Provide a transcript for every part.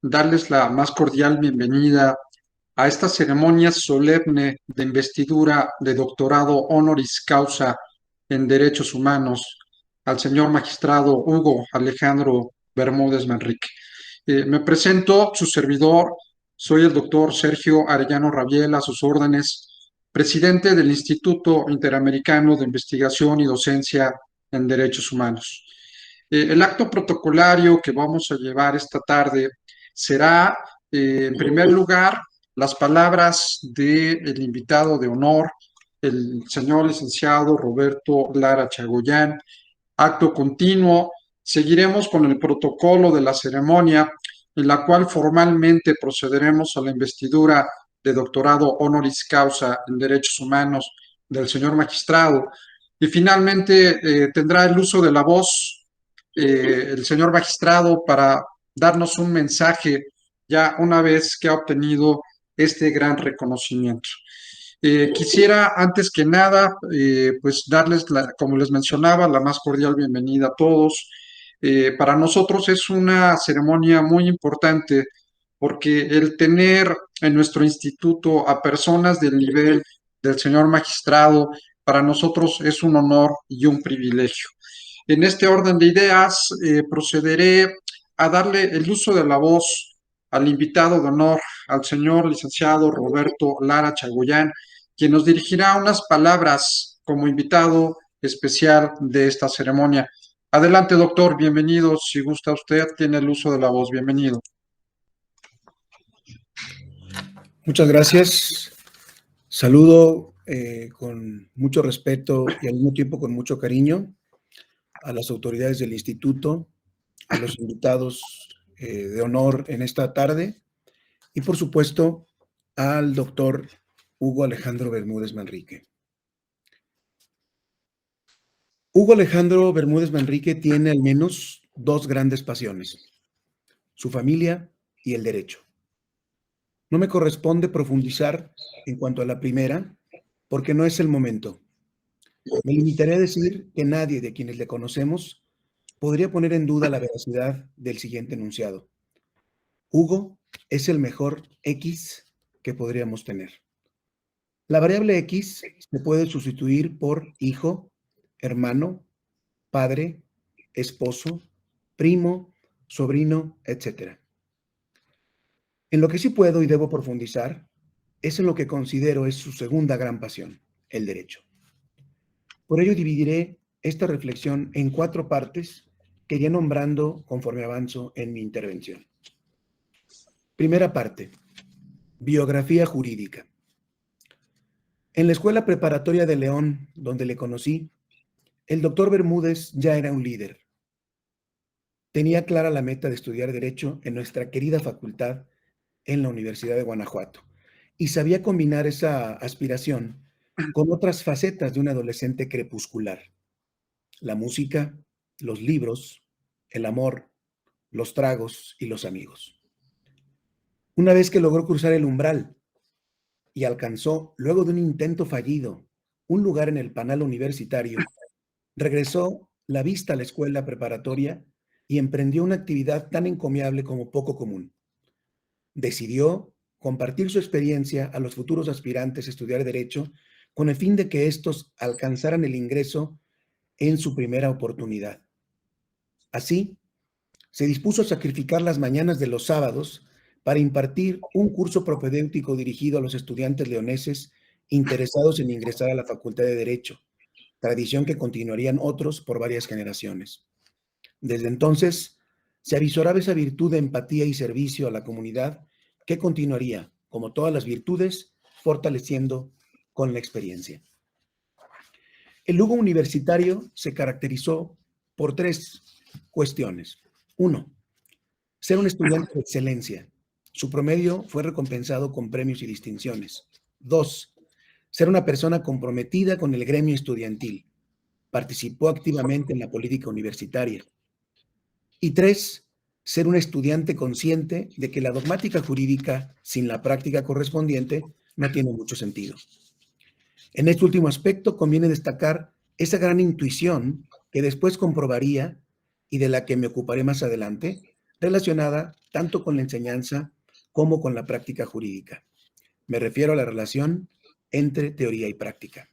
darles la más cordial bienvenida a esta ceremonia solemne de investidura de doctorado honoris causa en Derechos Humanos al señor magistrado Hugo Alejandro Bermúdez Manrique. Me presento, su servidor, soy el doctor Sergio Arellano Rabiel, a sus órdenes, presidente del Instituto Interamericano de Investigación y Docencia en Derechos Humanos. El acto protocolario que vamos a llevar esta tarde será, en primer lugar, las palabras del invitado de honor, el señor licenciado Roberto Lara Chagoyán. Acto continuo, seguiremos con el protocolo de la ceremonia, en la cual formalmente procederemos a la investidura de doctorado honoris causa en Derechos Humanos del señor magistrado. Y finalmente tendrá el uso de la voz el señor magistrado para darnos un mensaje ya una vez que ha obtenido este gran reconocimiento. Quisiera antes que nada, pues darles, como les mencionaba, la más cordial bienvenida a todos. Para nosotros es una ceremonia muy importante porque el tener en nuestro instituto a personas del nivel del señor magistrado, para nosotros es un honor y un privilegio. En este orden de ideas, procederé a darle el uso de la voz al invitado de honor, al señor licenciado Roberto Lara Chagoyán, quien nos dirigirá unas palabras como invitado especial de esta ceremonia. Adelante, doctor, bienvenido. Si gusta usted, tiene el uso de la voz. Bienvenido. Muchas gracias. Saludo con mucho respeto y al mismo tiempo con mucho cariño a las autoridades del instituto, a los invitados de honor en esta tarde y, por supuesto, al doctor Hugo Alejandro Bermúdez Manrique. Hugo Alejandro Bermúdez Manrique tiene al menos dos grandes pasiones: su familia y el derecho. No me corresponde profundizar en cuanto a la primera, porque no es el momento. Me limitaré a decir que nadie de quienes le conocemos podría poner en duda la veracidad del siguiente enunciado. Hugo es el mejor X que podríamos tener. La variable X se puede sustituir por hijo, hermano, padre, esposo, primo, sobrino, etc. En lo que sí puedo y debo profundizar es en lo que considero es su segunda gran pasión, el derecho. Por ello dividiré esta reflexión en 4 partes que iré nombrando conforme avanzo en mi intervención. Primera parte: biografía jurídica. En la Escuela Preparatoria de León, donde le conocí, el doctor Bermúdez ya era un líder. Tenía clara la meta de estudiar Derecho en nuestra querida facultad en la Universidad de Guanajuato y sabía combinar esa aspiración con otras facetas de un adolescente crepuscular: la música, los libros, el amor, los tragos y los amigos. Una vez que logró cruzar el umbral y alcanzó, luego de un intento fallido, un lugar en el panel universitario, regresó la vista a la escuela preparatoria y emprendió una actividad tan encomiable como poco común. Decidió compartir su experiencia a los futuros aspirantes a estudiar Derecho con el fin de que estos alcanzaran el ingreso en su primera oportunidad. Así, se dispuso a sacrificar las mañanas de los sábados para impartir un curso propedéutico dirigido a los estudiantes leoneses interesados en ingresar a la Facultad de Derecho, tradición que continuarían otros por varias generaciones. Desde entonces, se avisoraba esa virtud de empatía y servicio a la comunidad que continuaría, como todas las virtudes, fortaleciendo con la experiencia. El Hugo universitario se caracterizó por 3 cuestiones. 1. Ser un estudiante de excelencia. Su promedio fue recompensado con premios y distinciones. 2. Ser una persona comprometida con el gremio estudiantil. Participó activamente en la política universitaria. Y 3. Ser un estudiante consciente de que la dogmática jurídica sin la práctica correspondiente no tiene mucho sentido. En este último aspecto conviene destacar esa gran intuición que después comprobaría y de la que me ocuparé más adelante relacionada tanto con la enseñanza como con la práctica jurídica. Me refiero a la relación entre teoría y práctica.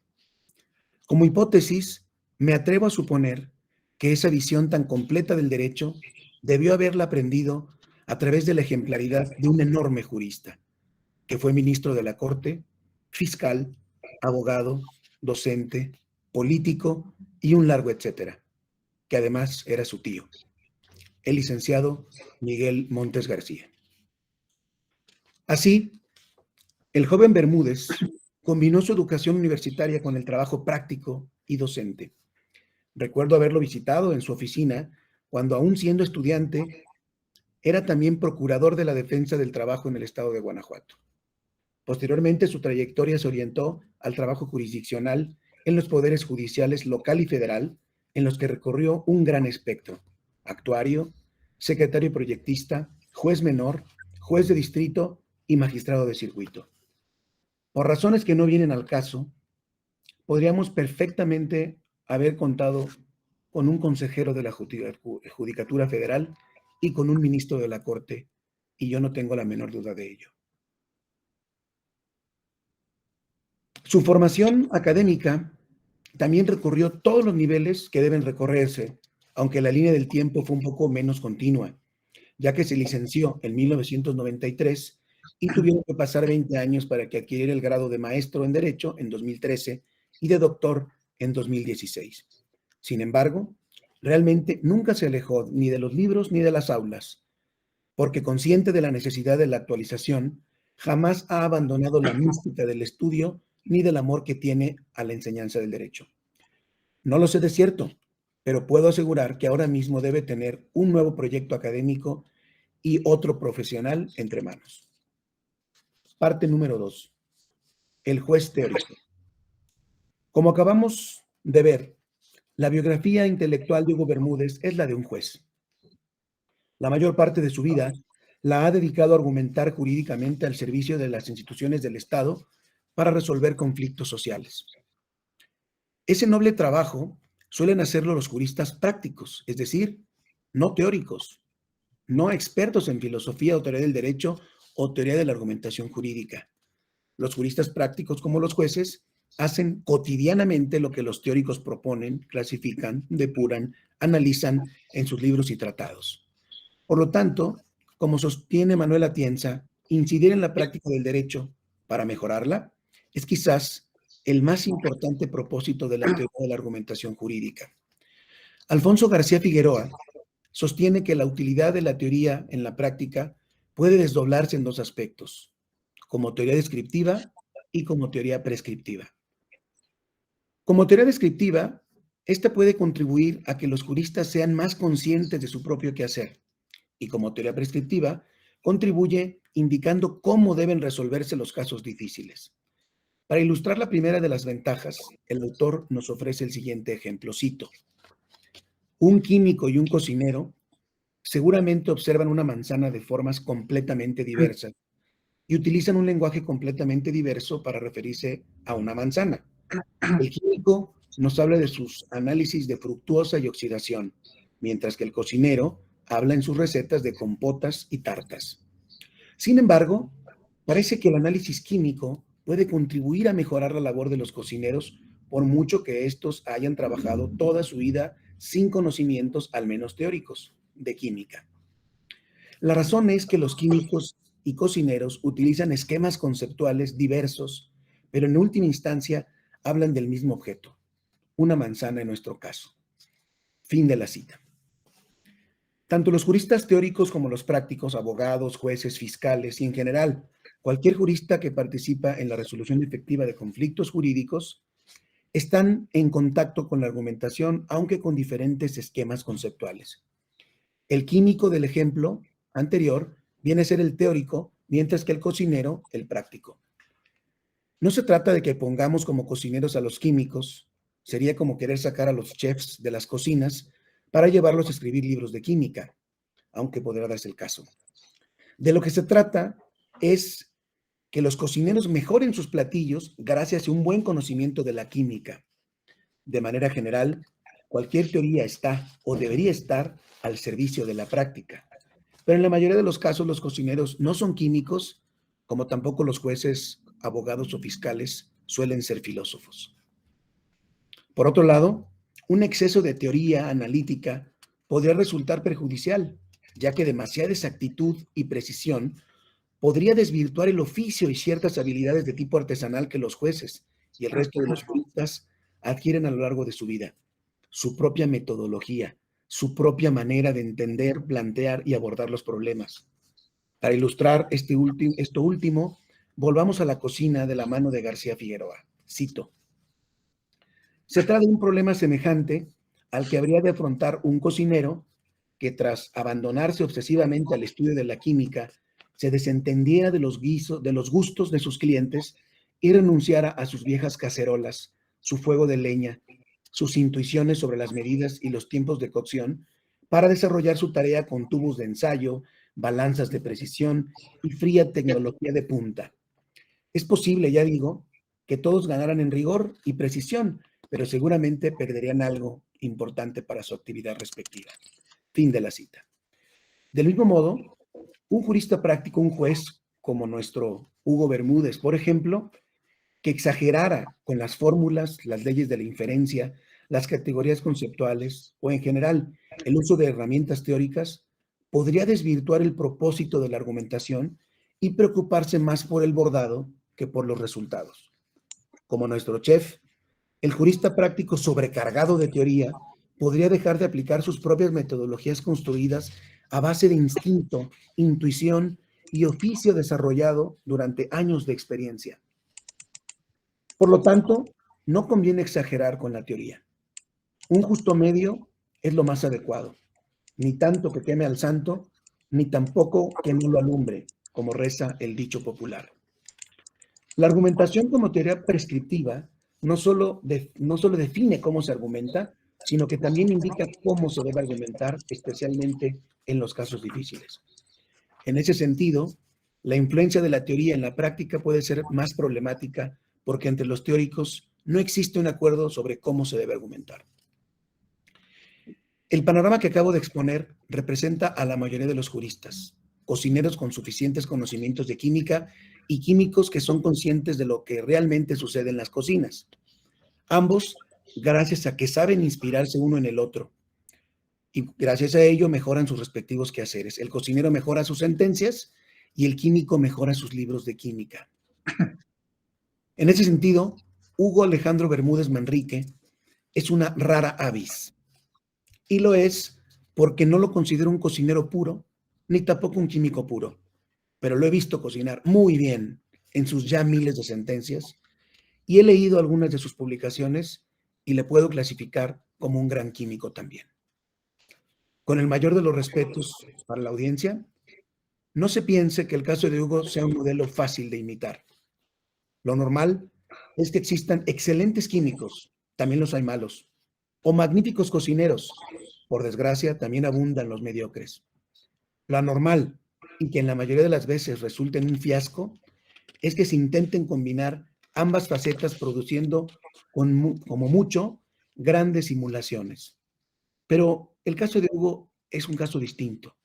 Como hipótesis, me atrevo a suponer que esa visión tan completa del derecho debió haberla aprendido a través de la ejemplaridad de un enorme jurista, que fue ministro de la Corte, fiscal, abogado, docente, político y un largo etcétera, que además era su tío, el licenciado Miguel Montes García. Así, el joven Bermúdez combinó su educación universitaria con el trabajo práctico y docente. Recuerdo haberlo visitado en su oficina cuando, aún siendo estudiante, era también procurador de la defensa del trabajo en el estado de Guanajuato. Posteriormente, su trayectoria se orientó al trabajo jurisdiccional en los poderes judiciales local y federal, en los que recorrió un gran espectro: actuario, secretario proyectista, juez menor, juez de distrito y magistrado de circuito. Por razones que no vienen al caso, podríamos perfectamente haber contado con un consejero de la Judicatura Federal y con un ministro de la Corte, y yo no tengo la menor duda de ello. Su formación académica también recorrió todos los niveles que deben recorrerse, aunque la línea del tiempo fue un poco menos continua, ya que se licenció en 1993 y tuvieron que pasar 20 años para que adquiriera el grado de maestro en Derecho en 2013 y de doctor en 2016. Sin embargo, realmente nunca se alejó ni de los libros ni de las aulas, porque consciente de la necesidad de la actualización, jamás ha abandonado la mística del estudio ni del amor que tiene a la enseñanza del derecho. No lo sé de cierto, pero puedo asegurar que ahora mismo debe tener un nuevo proyecto académico y otro profesional entre manos. Parte número 2. El juez teórico. Como acabamos de ver, la biografía intelectual de Hugo Bermúdez es la de un juez. La mayor parte de su vida la ha dedicado a argumentar jurídicamente al servicio de las instituciones del Estado para resolver conflictos sociales. Ese noble trabajo suelen hacerlo los juristas prácticos, es decir, no teóricos, no expertos en filosofía o teoría del derecho o teoría de la argumentación jurídica. Los juristas prácticos, como los jueces, hacen cotidianamente lo que los teóricos proponen, clasifican, depuran, analizan en sus libros y tratados. Por lo tanto, como sostiene Manuel Atienza, incidir en la práctica del derecho para mejorarla es quizás el más importante propósito de la teoría de la argumentación jurídica. Alfonso García Figueroa sostiene que la utilidad de la teoría en la práctica puede desdoblarse en dos aspectos: como teoría descriptiva y como teoría prescriptiva. Como teoría descriptiva, esta puede contribuir a que los juristas sean más conscientes de su propio quehacer, y como teoría prescriptiva, contribuye indicando cómo deben resolverse los casos difíciles. Para ilustrar la primera de las ventajas, el autor nos ofrece el siguiente ejemplo, cito: un químico y un cocinero seguramente observan una manzana de formas completamente diversas y utilizan un lenguaje completamente diverso para referirse a una manzana. El químico nos habla de sus análisis de fructuosa y oxidación, mientras que el cocinero habla en sus recetas de compotas y tartas. Sin embargo, parece que el análisis químico puede contribuir a mejorar la labor de los cocineros, por mucho que estos hayan trabajado toda su vida sin conocimientos, al menos teóricos, de química. La razón es que los químicos y cocineros utilizan esquemas conceptuales diversos, pero en última instancia hablan del mismo objeto, una manzana en nuestro caso. Fin de la cita. Tanto los juristas teóricos como los prácticos, abogados, jueces, fiscales y en general cualquier jurista que participa en la resolución efectiva de conflictos jurídicos están en contacto con la argumentación, aunque con diferentes esquemas conceptuales. El químico del ejemplo anterior viene a ser el teórico, mientras que el cocinero, el práctico. No se trata de que pongamos como cocineros a los químicos, sería como querer sacar a los chefs de las cocinas para llevarlos a escribir libros de química, aunque podrá darse el caso. De lo que se trata es que los cocineros mejoren sus platillos gracias a un buen conocimiento de la química. De manera general, cualquier teoría está o debería estar al servicio de la práctica. pero en la mayoría de los casos los cocineros no son químicos, como tampoco los jueces, abogados o fiscales suelen ser filósofos. Por otro lado, un exceso de teoría analítica podría resultar perjudicial, ya que demasiada exactitud y precisión podría desvirtuar el oficio y ciertas habilidades de tipo artesanal que los jueces y el resto de los juristas adquieren a lo largo de su vida, su propia metodología, su propia manera de entender, plantear y abordar los problemas. Para ilustrar esto último, volvamos a la cocina de la mano de García Figueroa. Cito: se trata de un problema semejante al que habría de afrontar un cocinero que, tras abandonarse obsesivamente al estudio de la química, se desentendiera de los gustos de sus clientes y renunciara a sus viejas cacerolas, su fuego de leña, sus intuiciones sobre las medidas y los tiempos de cocción, para desarrollar su tarea con tubos de ensayo, balanzas de precisión y fría tecnología de punta. Es posible, ya digo, que todos ganaran en rigor y precisión, pero seguramente perderían algo importante para su actividad respectiva. Fin de la cita. Del mismo modo, un jurista práctico, un juez como nuestro Hugo Bermúdez, por ejemplo, que exagerara con las fórmulas, las leyes de la inferencia, las categorías conceptuales o en general el uso de herramientas teóricas, podría desvirtuar el propósito de la argumentación y preocuparse más por el bordado que por los resultados. Como nuestro chef, el jurista práctico sobrecargado de teoría podría dejar de aplicar sus propias metodologías construidas a base de instinto, intuición y oficio desarrollado durante años de experiencia. Por lo tanto, no conviene exagerar con la teoría. Un justo medio es lo más adecuado, ni tanto que queme al santo, ni tampoco que no lo alumbre, como reza el dicho popular. La argumentación como teoría prescriptiva no solo define cómo se argumenta, sino que también indica cómo se debe argumentar, especialmente en los casos difíciles. En ese sentido, la influencia de la teoría en la práctica puede ser más problemática porque entre los teóricos no existe un acuerdo sobre cómo se debe argumentar. El panorama que acabo de exponer representa a la mayoría de los juristas, cocineros con suficientes conocimientos de química y químicos que son conscientes de lo que realmente sucede en las cocinas. Ambos, gracias a que saben inspirarse uno en el otro, y gracias a ello mejoran sus respectivos quehaceres. El cocinero mejora sus sentencias y el químico mejora sus libros de química. En ese sentido, Hugo Alejandro Bermúdez Manrique es una rara avis. Y lo es porque no lo considero un cocinero puro, ni tampoco un químico puro, pero lo he visto cocinar muy bien en sus ya miles de sentencias y he leído algunas de sus publicaciones y le puedo clasificar como un gran químico también. Con el mayor de los respetos para la audiencia, no se piense que el caso de Hugo sea un modelo fácil de imitar. Lo normal es que existan excelentes químicos, también los hay malos, o magníficos cocineros. Por desgracia, también abundan los mediocres. Lo anormal, y que en la mayoría de las veces resulta en un fiasco, es que se intenten combinar ambas facetas produciendo como mucho grandes simulaciones. Pero el caso de Hugo es un caso distinto.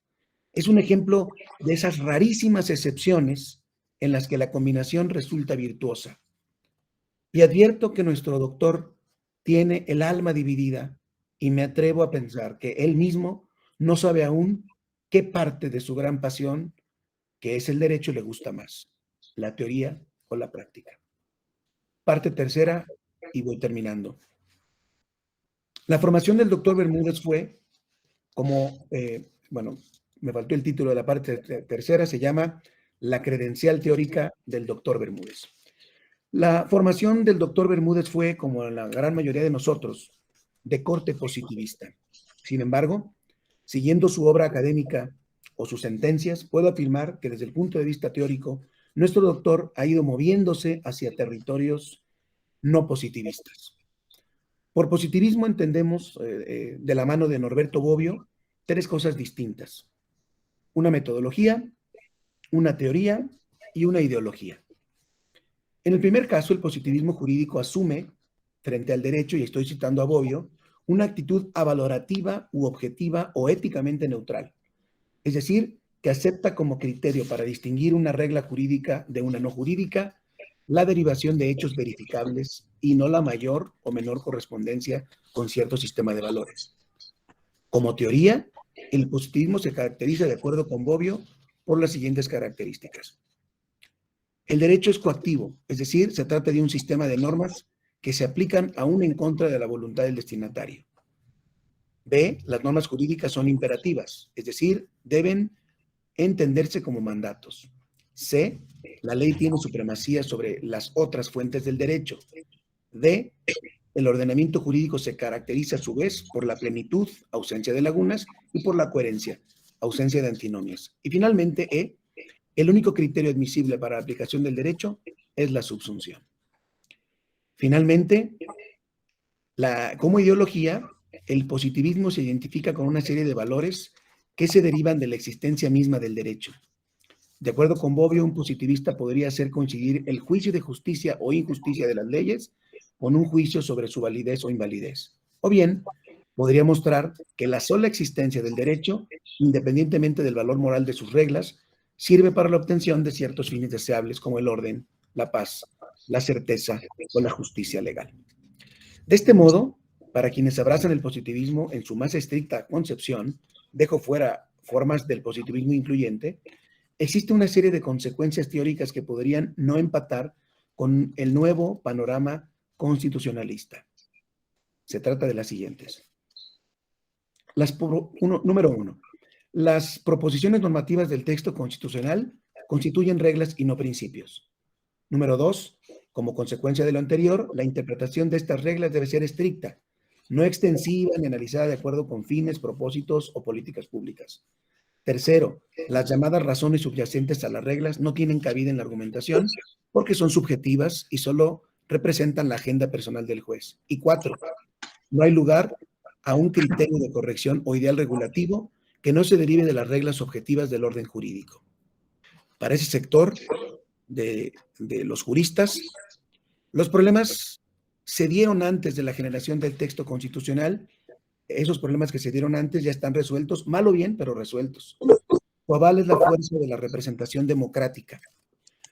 Es un ejemplo de esas rarísimas excepciones en las que la combinación resulta virtuosa. Y advierto que nuestro doctor tiene el alma dividida y me atrevo a pensar que él mismo no sabe aún qué parte de su gran pasión, que es el derecho, le gusta más, la teoría o la práctica. Parte tercera, y voy terminando. La formación del doctor Bermúdez fue como, me faltó el título de la parte tercera, se llama La credencial teórica del doctor Bermúdez. La formación del doctor Bermúdez fue, como la gran mayoría de nosotros, de corte positivista. Sin embargo, siguiendo su obra académica o sus sentencias, puedo afirmar que desde el punto de vista teórico, nuestro doctor ha ido moviéndose hacia territorios no positivistas. Por positivismo entendemos, de la mano de Norberto Bobbio, tres cosas distintas: una metodología, una teoría y una ideología. En el primer caso, el positivismo jurídico asume, frente al derecho, y estoy citando a Bobbio, una actitud avalorativa u objetiva o éticamente neutral. Es decir, que acepta como criterio para distinguir una regla jurídica de una no jurídica la derivación de hechos verificables y no la mayor o menor correspondencia con cierto sistema de valores. Como teoría, el positivismo se caracteriza, de acuerdo con Bobbio, por las siguientes características. El derecho es coactivo, es decir, se trata de un sistema de normas que se aplican aún en contra de la voluntad del destinatario. B, las normas jurídicas son imperativas, es decir, deben entenderse como mandatos. C, la ley tiene supremacía sobre las otras fuentes del derecho. D, el ordenamiento jurídico se caracteriza a su vez por la plenitud, ausencia de lagunas, y por la coherencia, ausencia de antinomias. Y finalmente, E, el único criterio admisible para la aplicación del derecho es la subsunción. Finalmente, como ideología, el positivismo se identifica con una serie de valores que se derivan de la existencia misma del derecho. De acuerdo con Bobbio, un positivista podría hacer coincidir el juicio de justicia o injusticia de las leyes con un juicio sobre su validez o invalidez. O bien, podría mostrar que la sola existencia del derecho, independientemente del valor moral de sus reglas, sirve para la obtención de ciertos fines deseables como el orden, la paz, la certeza o la justicia legal. De este modo, para quienes abrazan el positivismo en su más estricta concepción, dejo fuera formas del positivismo incluyente, existe una serie de consecuencias teóricas que podrían no empatar con el nuevo panorama constitucionalista. Se trata de las siguientes. Número 1. Las proposiciones normativas del texto constitucional constituyen reglas y no principios. Número 2. Como consecuencia de lo anterior, la interpretación de estas reglas debe ser estricta, no extensiva ni analizada de acuerdo con fines, propósitos o políticas públicas. Tercero, las llamadas razones subyacentes a las reglas no tienen cabida en la argumentación porque son subjetivas y solo representan la agenda personal del juez. Y 4, no hay lugar a un criterio de corrección o ideal regulativo que no se derive de las reglas objetivas del orden jurídico. Para ese sector de los juristas, los problemas se dieron antes de la generación del texto constitucional. Esos problemas que se dieron antes ya están resueltos, mal o bien, pero resueltos. Su aval es la fuerza de la representación democrática.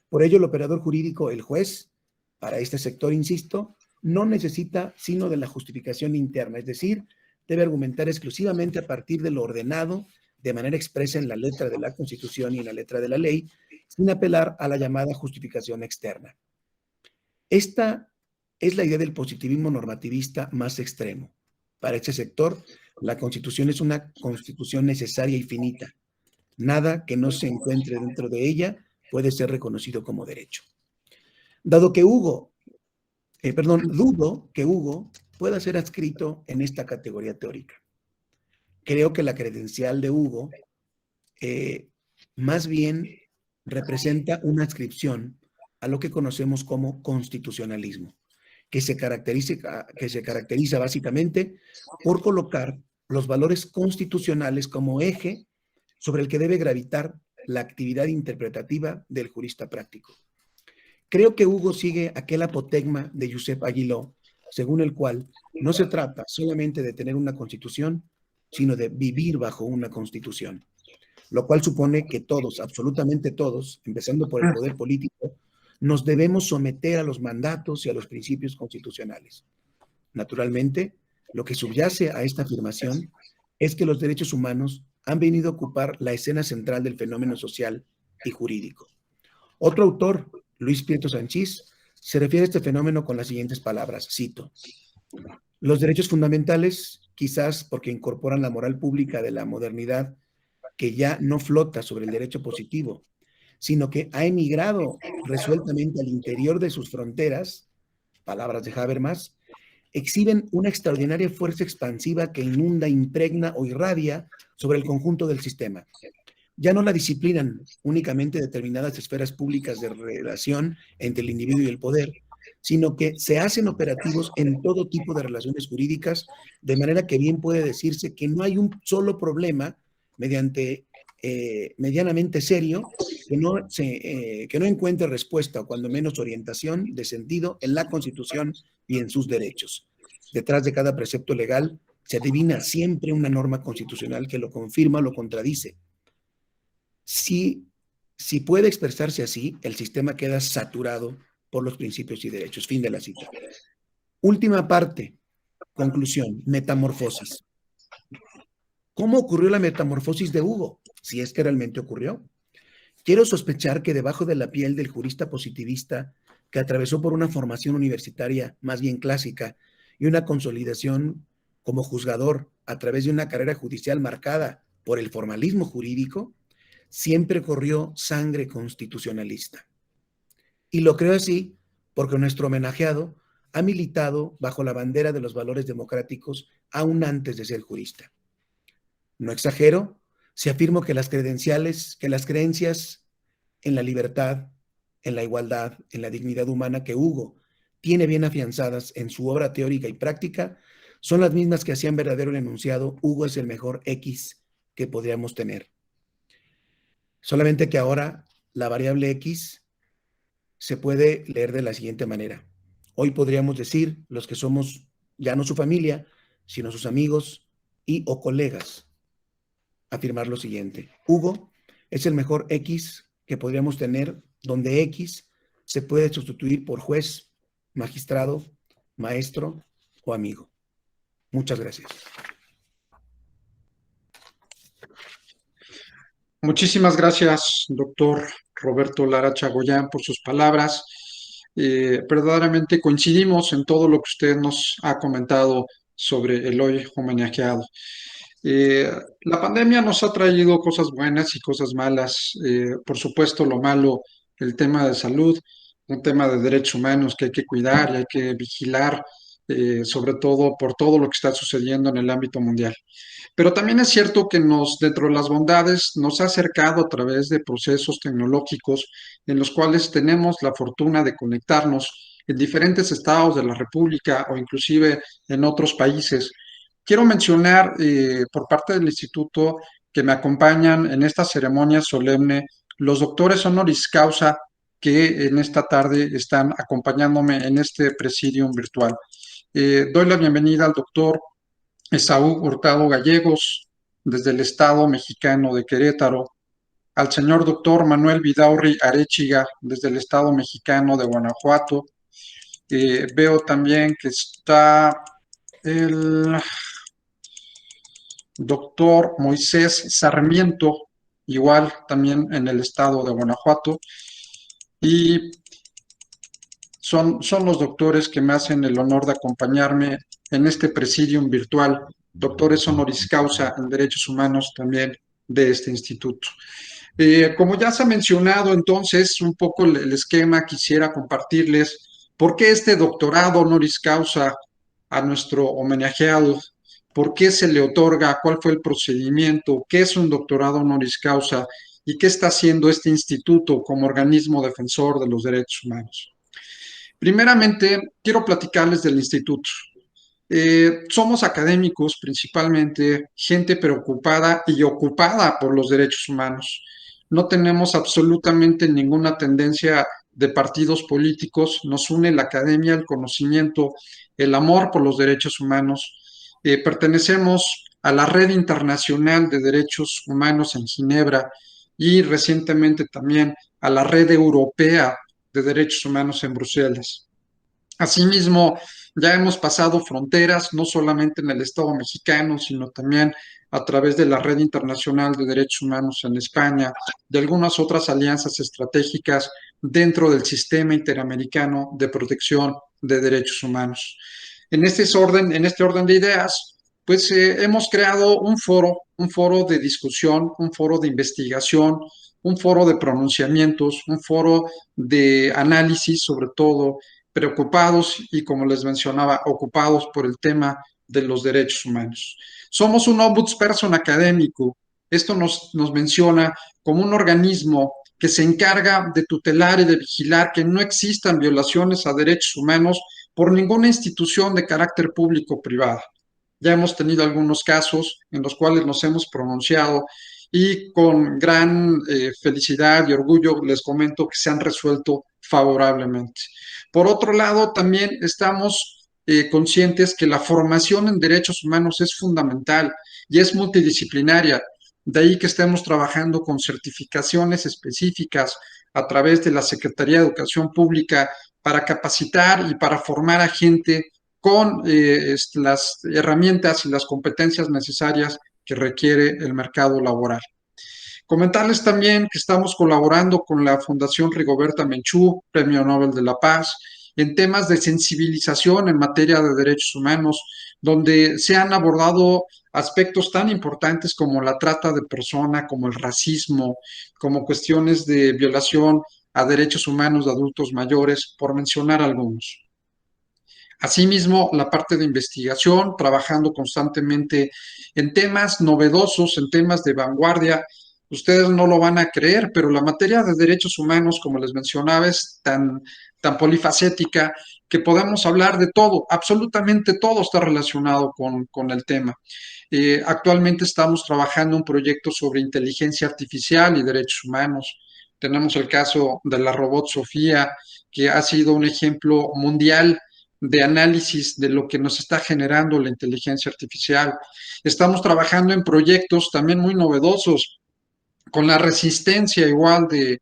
Por ello, el operador jurídico, el juez, para este sector, insisto, no necesita sino de la justificación interna, es decir, debe argumentar exclusivamente a partir de lo ordenado de manera expresa en la letra de la Constitución y en la letra de la ley, sin apelar a la llamada justificación externa. Esta es la idea del positivismo normativista más extremo. Para este sector, la Constitución es una constitución necesaria y finita. Nada que no se encuentre dentro de ella puede ser reconocido como derecho. Dudo que Hugo pueda ser adscrito en esta categoría teórica. Creo que la credencial de Hugo más bien representa una adscripción a lo que conocemos como constitucionalismo, que se caracteriza básicamente por colocar los valores constitucionales como eje sobre el que debe gravitar la actividad interpretativa del jurista práctico. Creo que Hugo sigue aquel apotegma de Josep Aguiló, según el cual no se trata solamente de tener una constitución, sino de vivir bajo una constitución, lo cual supone que todos, absolutamente todos, empezando por el poder político, nos debemos someter a los mandatos y a los principios constitucionales. Naturalmente, lo que subyace a esta afirmación es que los derechos humanos han venido a ocupar la escena central del fenómeno social y jurídico. Otro autor, Luis Prieto Sanchís, se refiere a este fenómeno con las siguientes palabras, cito: los derechos fundamentales, quizás porque incorporan la moral pública de la modernidad, que ya no flota sobre el derecho positivo, sino que ha emigrado resueltamente al interior de sus fronteras, palabras de Habermas, exhiben una extraordinaria fuerza expansiva que inunda, impregna o irradia sobre el conjunto del sistema. Ya no la disciplinan únicamente determinadas esferas públicas de relación entre el individuo y el poder, sino que se hacen operativos en todo tipo de relaciones jurídicas, de manera que bien puede decirse que no hay un solo problema medianamente serio que no encuentre respuesta o cuando menos orientación de sentido en la Constitución y en sus derechos. Detrás de cada precepto legal se adivina siempre una norma constitucional que lo confirma o lo contradice. Si, si puede expresarse así, el sistema queda saturado por los principios y derechos. Fin de la cita. Última parte, conclusión, metamorfosis. ¿Cómo ocurrió la metamorfosis de Hugo? Si es que realmente ocurrió. Quiero sospechar que debajo de la piel del jurista positivista, que atravesó por una formación universitaria más bien clásica y una consolidación como juzgador a través de una carrera judicial marcada por el formalismo jurídico, siempre corrió sangre constitucionalista. Y lo creo así porque nuestro homenajeado ha militado bajo la bandera de los valores democráticos aún antes de ser jurista. No exagero si afirmo que las creencias en la libertad, en la igualdad, en la dignidad humana que Hugo tiene bien afianzadas en su obra teórica y práctica, son las mismas que hacían verdadero el enunciado: Hugo es el mejor X que podríamos tener. Solamente que ahora la variable X se puede leer de la siguiente manera. Hoy podríamos decir, los que somos ya no su familia, sino sus amigos y o colegas, afirmar lo siguiente: Hugo es el mejor X que podríamos tener, donde X se puede sustituir por juez, magistrado, maestro o amigo. Muchas gracias. Muchísimas gracias, doctor Roberto Lara Chagoyán, por sus palabras. Verdaderamente coincidimos en todo lo que usted nos ha comentado sobre el hoy homenajeado. Eh, la pandemia nos ha traído cosas buenas y cosas malas. Por supuesto, lo malo, el tema de salud, un tema de derechos humanos que hay que cuidar y hay que vigilar, sobre todo por todo lo que está sucediendo en el ámbito mundial. Pero también es cierto que dentro de las bondades, nos ha acercado a través de procesos tecnológicos en los cuales tenemos la fortuna de conectarnos en diferentes estados de la República o inclusive en otros países. Quiero mencionar por parte del instituto que me acompañan en esta ceremonia solemne los doctores honoris causa que en esta tarde están acompañándome en este presidium virtual. Doy la bienvenida al doctor Esaú Hurtado Gallegos, desde el Estado mexicano de Querétaro, al señor doctor Manuel Vidaurri Arechiga, desde el Estado mexicano de Guanajuato. Veo también que está el doctor Moisés Sarmiento, igual también en el Estado de Guanajuato. Y son los doctores que me hacen el honor de acompañarme en este presidium virtual, doctores honoris causa en derechos humanos también de este instituto. Como ya se ha mencionado, entonces, un poco el esquema, quisiera compartirles por qué este doctorado honoris causa a nuestro homenajeado, por qué se le otorga, cuál fue el procedimiento, qué es un doctorado honoris causa y qué está haciendo este instituto como organismo defensor de los derechos humanos. Primeramente, quiero platicarles del instituto. Somos académicos, principalmente gente preocupada y ocupada por los derechos humanos. No tenemos absolutamente ninguna tendencia de partidos políticos. Nos une la academia, el conocimiento, el amor por los derechos humanos. Pertenecemos a la Red Internacional de Derechos Humanos en Ginebra y recientemente también a la Red Europea de Derechos Humanos en Bruselas. Asimismo, ya hemos pasado fronteras, no solamente en el Estado mexicano, sino también a través de la Red Internacional de Derechos Humanos en España, de algunas otras alianzas estratégicas dentro del sistema interamericano de protección de derechos humanos. En este orden de ideas, pues hemos creado un foro de discusión, un foro de investigación, un foro de pronunciamientos, un foro de análisis, sobre todo preocupados y, como les mencionaba, ocupados por el tema de los derechos humanos. Somos un ombudsperson académico. Esto nos menciona como un organismo que se encarga de tutelar y de vigilar que no existan violaciones a derechos humanos por ninguna institución de carácter público o privada. Ya hemos tenido algunos casos en los cuales nos hemos pronunciado y con gran felicidad y orgullo les comento que se han resuelto favorablemente. Por otro lado, también estamos conscientes que la formación en derechos humanos es fundamental y es multidisciplinaria. De ahí que estemos trabajando con certificaciones específicas a través de la Secretaría de Educación Pública para capacitar y para formar a gente con las herramientas y las competencias necesarias que requiere el mercado laboral. Comentarles también que estamos colaborando con la Fundación Rigoberta Menchú, Premio Nobel de la Paz, en temas de sensibilización en materia de derechos humanos, donde se han abordado aspectos tan importantes como la trata de persona, como el racismo, como cuestiones de violación a derechos humanos de adultos mayores, por mencionar algunos. Asimismo, la parte de investigación, trabajando constantemente en temas novedosos, en temas de vanguardia. Ustedes no lo van a creer, pero la materia de derechos humanos, como les mencionaba, es tan polifacética que podemos hablar de todo, absolutamente todo está relacionado con el tema. Actualmente estamos trabajando un proyecto sobre inteligencia artificial y derechos humanos. Tenemos el caso de la robot Sofía, que ha sido un ejemplo mundial de análisis de lo que nos está generando la inteligencia artificial. Estamos trabajando en proyectos también muy novedosos, con la resistencia igual de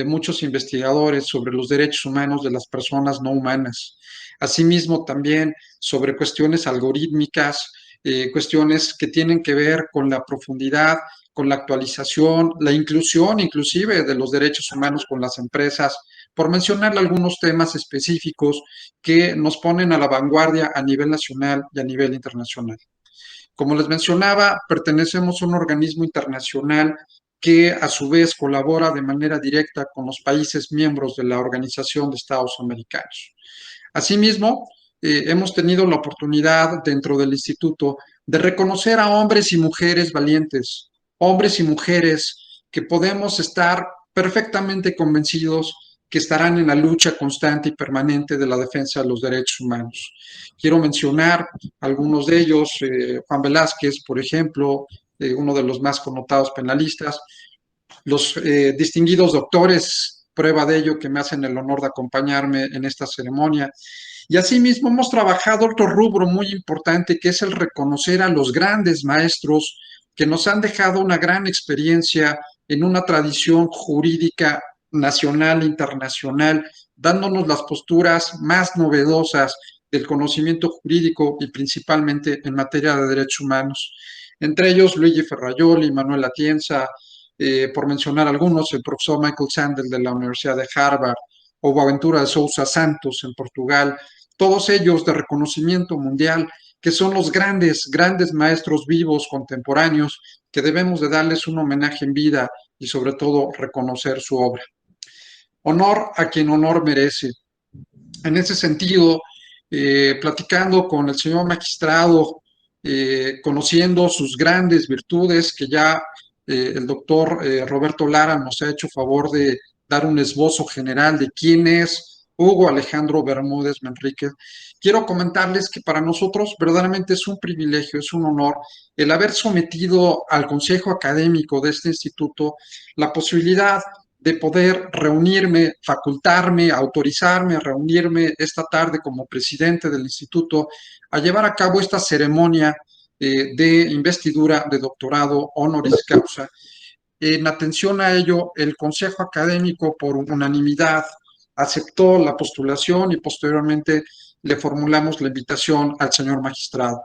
muchos investigadores sobre los derechos humanos de las personas no humanas. Asimismo, también sobre cuestiones algorítmicas, cuestiones que tienen que ver con la profundidad, con la actualización, la inclusión inclusive de los derechos humanos con las empresas, por mencionar algunos temas específicos que nos ponen a la vanguardia a nivel nacional y a nivel internacional. Como les mencionaba, pertenecemos a un organismo internacional que a su vez colabora de manera directa con los países miembros de la Organización de Estados Americanos. Asimismo, hemos tenido la oportunidad dentro del instituto de reconocer a hombres y mujeres valientes, hombres y mujeres que podemos estar perfectamente convencidos que estarán en la lucha constante y permanente de la defensa de los derechos humanos. Quiero mencionar algunos de ellos, Juan Velázquez, por ejemplo, uno de los más connotados penalistas, los distinguidos doctores, prueba de ello que me hacen el honor de acompañarme en esta ceremonia. Y asimismo hemos trabajado otro rubro muy importante que es el reconocer a los grandes maestros que nos han dejado una gran experiencia en una tradición jurídica nacional e internacional, dándonos las posturas más novedosas del conocimiento jurídico y principalmente en materia de derechos humanos. Entre ellos, Luigi Ferrajoli, Manuel Atienza, por mencionar algunos, el profesor Michael Sandel de la Universidad de Harvard, o Boaventura de Sousa Santos en Portugal, todos ellos de reconocimiento mundial, que son los grandes maestros vivos contemporáneos, que debemos de darles un homenaje en vida y sobre todo reconocer su obra. Honor a quien honor merece. En ese sentido, platicando con el señor magistrado, conociendo sus grandes virtudes, que ya el doctor Roberto Lara nos ha hecho favor de dar un esbozo general de quién es Hugo Alejandro Bermúdez Manríquez. Quiero comentarles que para nosotros verdaderamente es un privilegio, es un honor el haber sometido al Consejo Académico de este instituto la posibilidad de poder reunirme, facultarme, autorizarme a reunirme esta tarde como presidente del instituto a llevar a cabo esta ceremonia de investidura de doctorado honoris causa. En atención a ello, el Consejo Académico por unanimidad aceptó la postulación y posteriormente le formulamos la invitación al señor magistrado.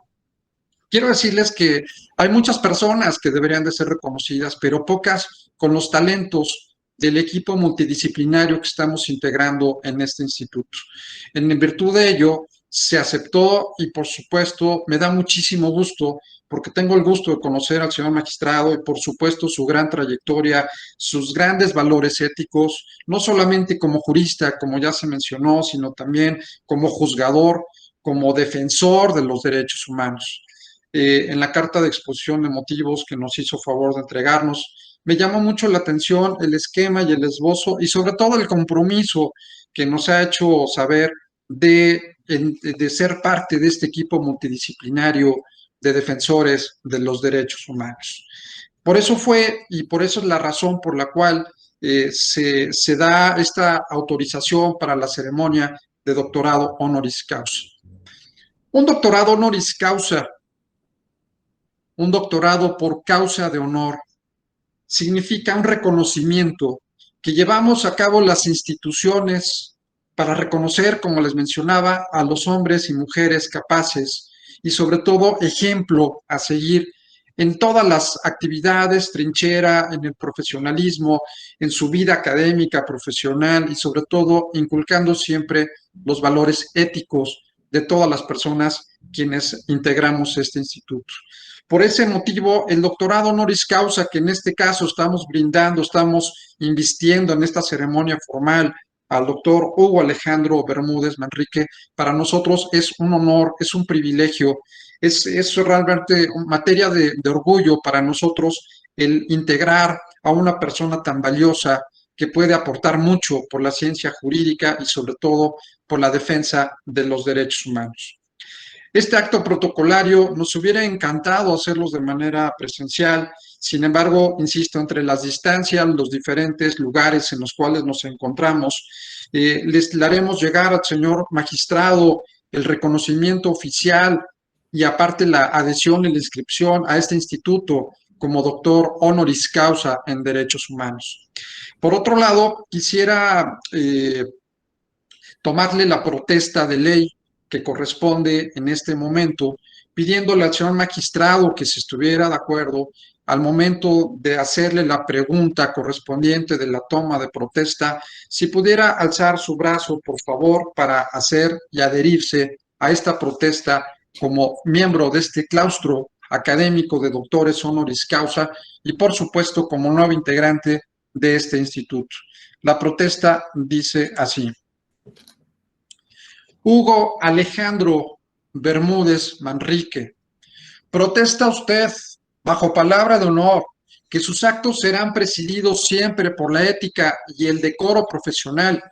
Quiero decirles que hay muchas personas que deberían de ser reconocidas, pero pocas con los talentos del equipo multidisciplinario que estamos integrando en este instituto. En virtud de ello, se aceptó y por supuesto me da muchísimo gusto porque tengo el gusto de conocer al señor magistrado y por supuesto su gran trayectoria, sus grandes valores éticos, no solamente como jurista, como ya se mencionó, sino también como juzgador, como defensor de los derechos humanos. En la carta de exposición de motivos que nos hizo favor de entregarnos, me llamó mucho la atención el esquema y el esbozo y sobre todo el compromiso que nos ha hecho saber de ser parte de este equipo multidisciplinario de defensores de los derechos humanos. Por eso fue y por eso es la razón por la cual se da esta autorización para la ceremonia de doctorado honoris causa. Un doctorado honoris causa, un doctorado por causa de honor, significa un reconocimiento que llevamos a cabo las instituciones para reconocer, como les mencionaba, a los hombres y mujeres capaces y sobre todo ejemplo a seguir en todas las actividades, trinchera, en el profesionalismo, en su vida académica, profesional y sobre todo inculcando siempre los valores éticos de todas las personas quienes integramos este instituto. Por ese motivo, el doctorado honoris causa que en este caso estamos brindando, estamos invistiendo en esta ceremonia formal al doctor Hugo Alejandro Bermúdez Manrique, para nosotros es un honor, es un privilegio, es realmente materia de orgullo para nosotros el integrar a una persona tan valiosa que puede aportar mucho por la ciencia jurídica y sobre todo por la defensa de los derechos humanos. Este acto protocolario nos hubiera encantado hacerlos de manera presencial, sin embargo, insisto, entre las distancias, los diferentes lugares en los cuales nos encontramos, les haremos llegar al señor magistrado el reconocimiento oficial y aparte la adhesión y la inscripción a este instituto como doctor honoris causa en derechos humanos. Por otro lado, quisiera tomarle la protesta de ley que corresponde en este momento, pidiéndole al señor magistrado que se estuviera de acuerdo al momento de hacerle la pregunta correspondiente de la toma de protesta, si pudiera alzar su brazo, por favor, para hacer y adherirse a esta protesta como miembro de este claustro académico de doctores honoris causa y, por supuesto, como nuevo integrante de este instituto. La protesta dice así: Hugo Alejandro Bermúdez Manrique, protesta usted, bajo palabra de honor, que sus actos serán presididos siempre por la ética y el decoro profesional,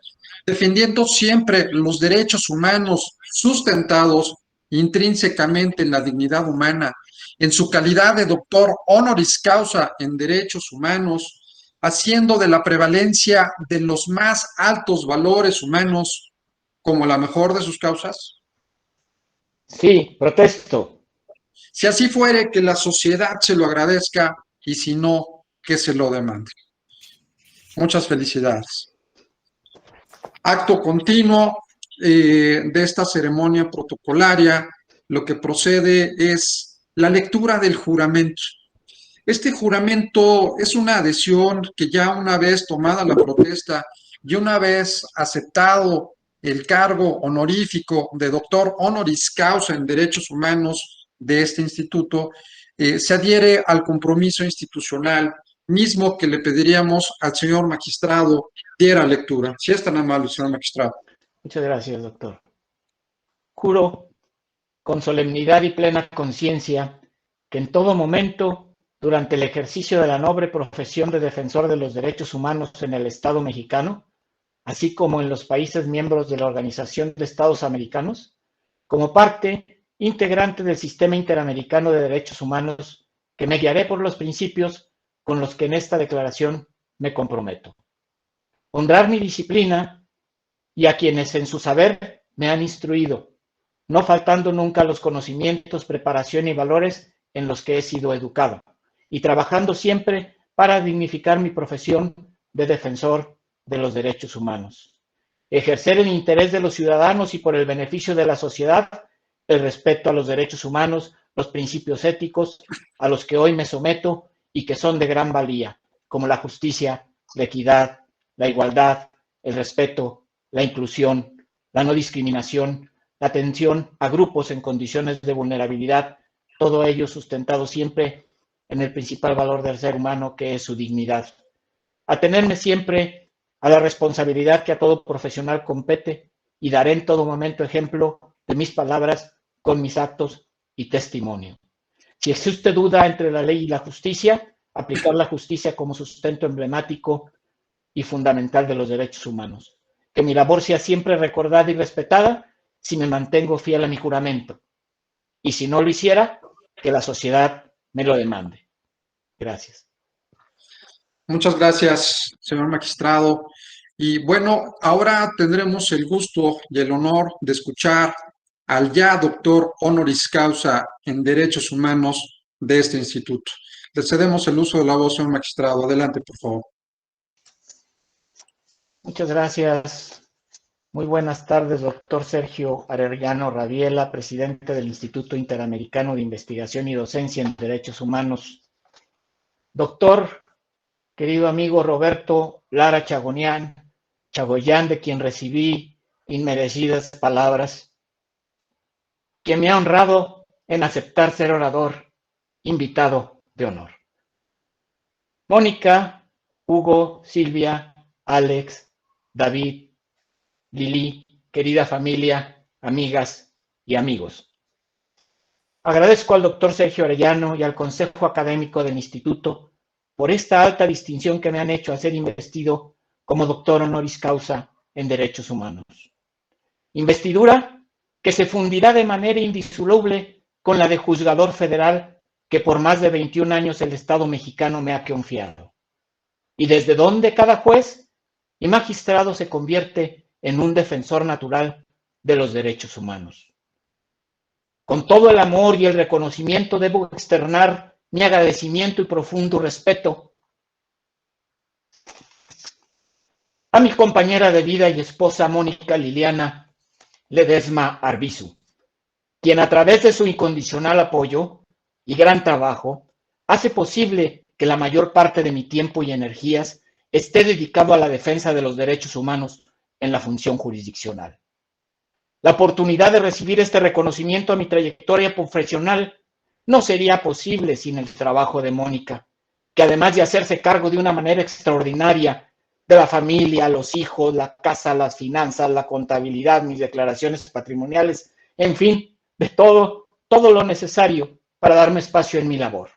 defendiendo siempre los derechos humanos sustentados intrínsecamente en la dignidad humana, en su calidad de doctor honoris causa en derechos humanos, haciendo de la prevalencia de los más altos valores humanos como la mejor de sus causas? Sí, protesto. Si así fuere, que la sociedad se lo agradezca y si no, que se lo demande. Muchas felicidades. Acto continuo de esta ceremonia protocolaria, lo que procede es la lectura del juramento. Este juramento es una adhesión que ya una vez tomada la protesta y una vez aceptado el cargo honorífico de doctor honoris causa en derechos humanos de este instituto, se adhiere al compromiso institucional mismo que le pediríamos al señor magistrado diera lectura. Si es tan amable, señor magistrado. Muchas gracias, doctor. Juro con solemnidad y plena conciencia que en todo momento, durante el ejercicio de la noble profesión de defensor de los derechos humanos en el Estado mexicano, así como en los países miembros de la Organización de Estados Americanos, como parte integrante del Sistema Interamericano de Derechos Humanos, que me guiaré por los principios con los que en esta declaración me comprometo. Honrar mi disciplina y a quienes en su saber me han instruido, no faltando nunca los conocimientos, preparación y valores en los que he sido educado, y trabajando siempre para dignificar mi profesión de defensor de los derechos humanos. Ejercer en interés de los ciudadanos y por el beneficio de la sociedad el respeto a los derechos humanos, los principios éticos a los que hoy me someto y que son de gran valía, como la justicia, la equidad, la igualdad, el respeto, la inclusión, la no discriminación, la atención a grupos en condiciones de vulnerabilidad, todo ello sustentado siempre en el principal valor del ser humano, que es su dignidad. Atenerme siempre a la responsabilidad que a todo profesional compete y daré en todo momento ejemplo de mis palabras con mis actos y testimonio. Si existe duda entre la ley y la justicia, aplicar la justicia como sustento emblemático y fundamental de los derechos humanos. Que mi labor sea siempre recordada y respetada si me mantengo fiel a mi juramento. Y si no lo hiciera, que la sociedad me lo demande. Gracias. Muchas gracias, señor magistrado. Y bueno, ahora tendremos el gusto y el honor de escuchar al ya doctor honoris causa en derechos humanos de este instituto. Le cedemos el uso de la voz, señor magistrado. Adelante, por favor. Muchas gracias. Muy buenas tardes, doctor Sergio Arellano Rabiela, presidente del Instituto Interamericano de Investigación y Docencia en Derechos Humanos. Doctor, querido amigo Roberto Lara Chagoyán, de quien recibí inmerecidas palabras, quien me ha honrado en aceptar ser orador, invitado de honor. Mónica, Hugo, Silvia, Alex, David, Lili, querida familia, amigas y amigos. Agradezco al doctor Sergio Arellano y al Consejo Académico del Instituto por esta alta distinción que me han hecho al ser investido como doctor honoris causa en Derechos Humanos. Investidura que se fundirá de manera indisoluble con la de juzgador federal que por más de 21 años el Estado mexicano me ha confiado, y desde donde cada juez y magistrado se convierte en un defensor natural de los derechos humanos. Con todo el amor y el reconocimiento debo externar mi agradecimiento y profundo respeto a mi compañera de vida y esposa Mónica Liliana Ledesma Arbizu, quien a través de su incondicional apoyo y gran trabajo hace posible que la mayor parte de mi tiempo y energías esté dedicado a la defensa de los derechos humanos en la función jurisdiccional. La oportunidad de recibir este reconocimiento a mi trayectoria profesional no sería posible sin el trabajo de Mónica, que además de hacerse cargo de una manera extraordinaria de la familia, los hijos, la casa, las finanzas, la contabilidad, mis declaraciones patrimoniales, en fin, de todo lo necesario para darme espacio en mi labor.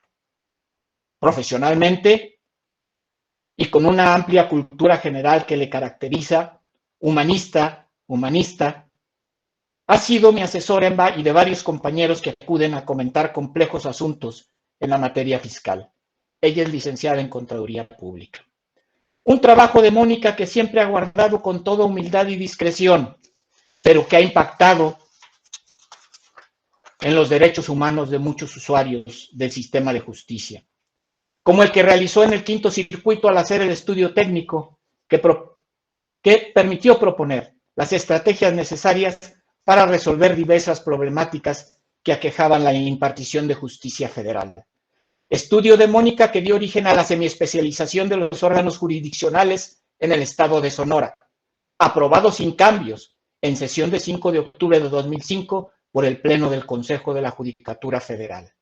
Profesionalmente y con una amplia cultura general que le caracteriza, humanista, ha sido mi asesora y de varios compañeros que acuden a comentar complejos asuntos en la materia fiscal. Ella es licenciada en Contaduría Pública. Un trabajo de Mónica que siempre ha guardado con toda humildad y discreción, pero que ha impactado en los derechos humanos de muchos usuarios del sistema de justicia, como el que realizó en el quinto circuito al hacer el estudio técnico que permitió proponer las estrategias necesarias para resolver diversas problemáticas que aquejaban la impartición de justicia federal. Estudio de Mónica que dio origen a la semiespecialización de los órganos jurisdiccionales en el estado de Sonora, aprobado sin cambios en sesión de 5 de octubre de 2005 por el Pleno del Consejo de la Judicatura Federal.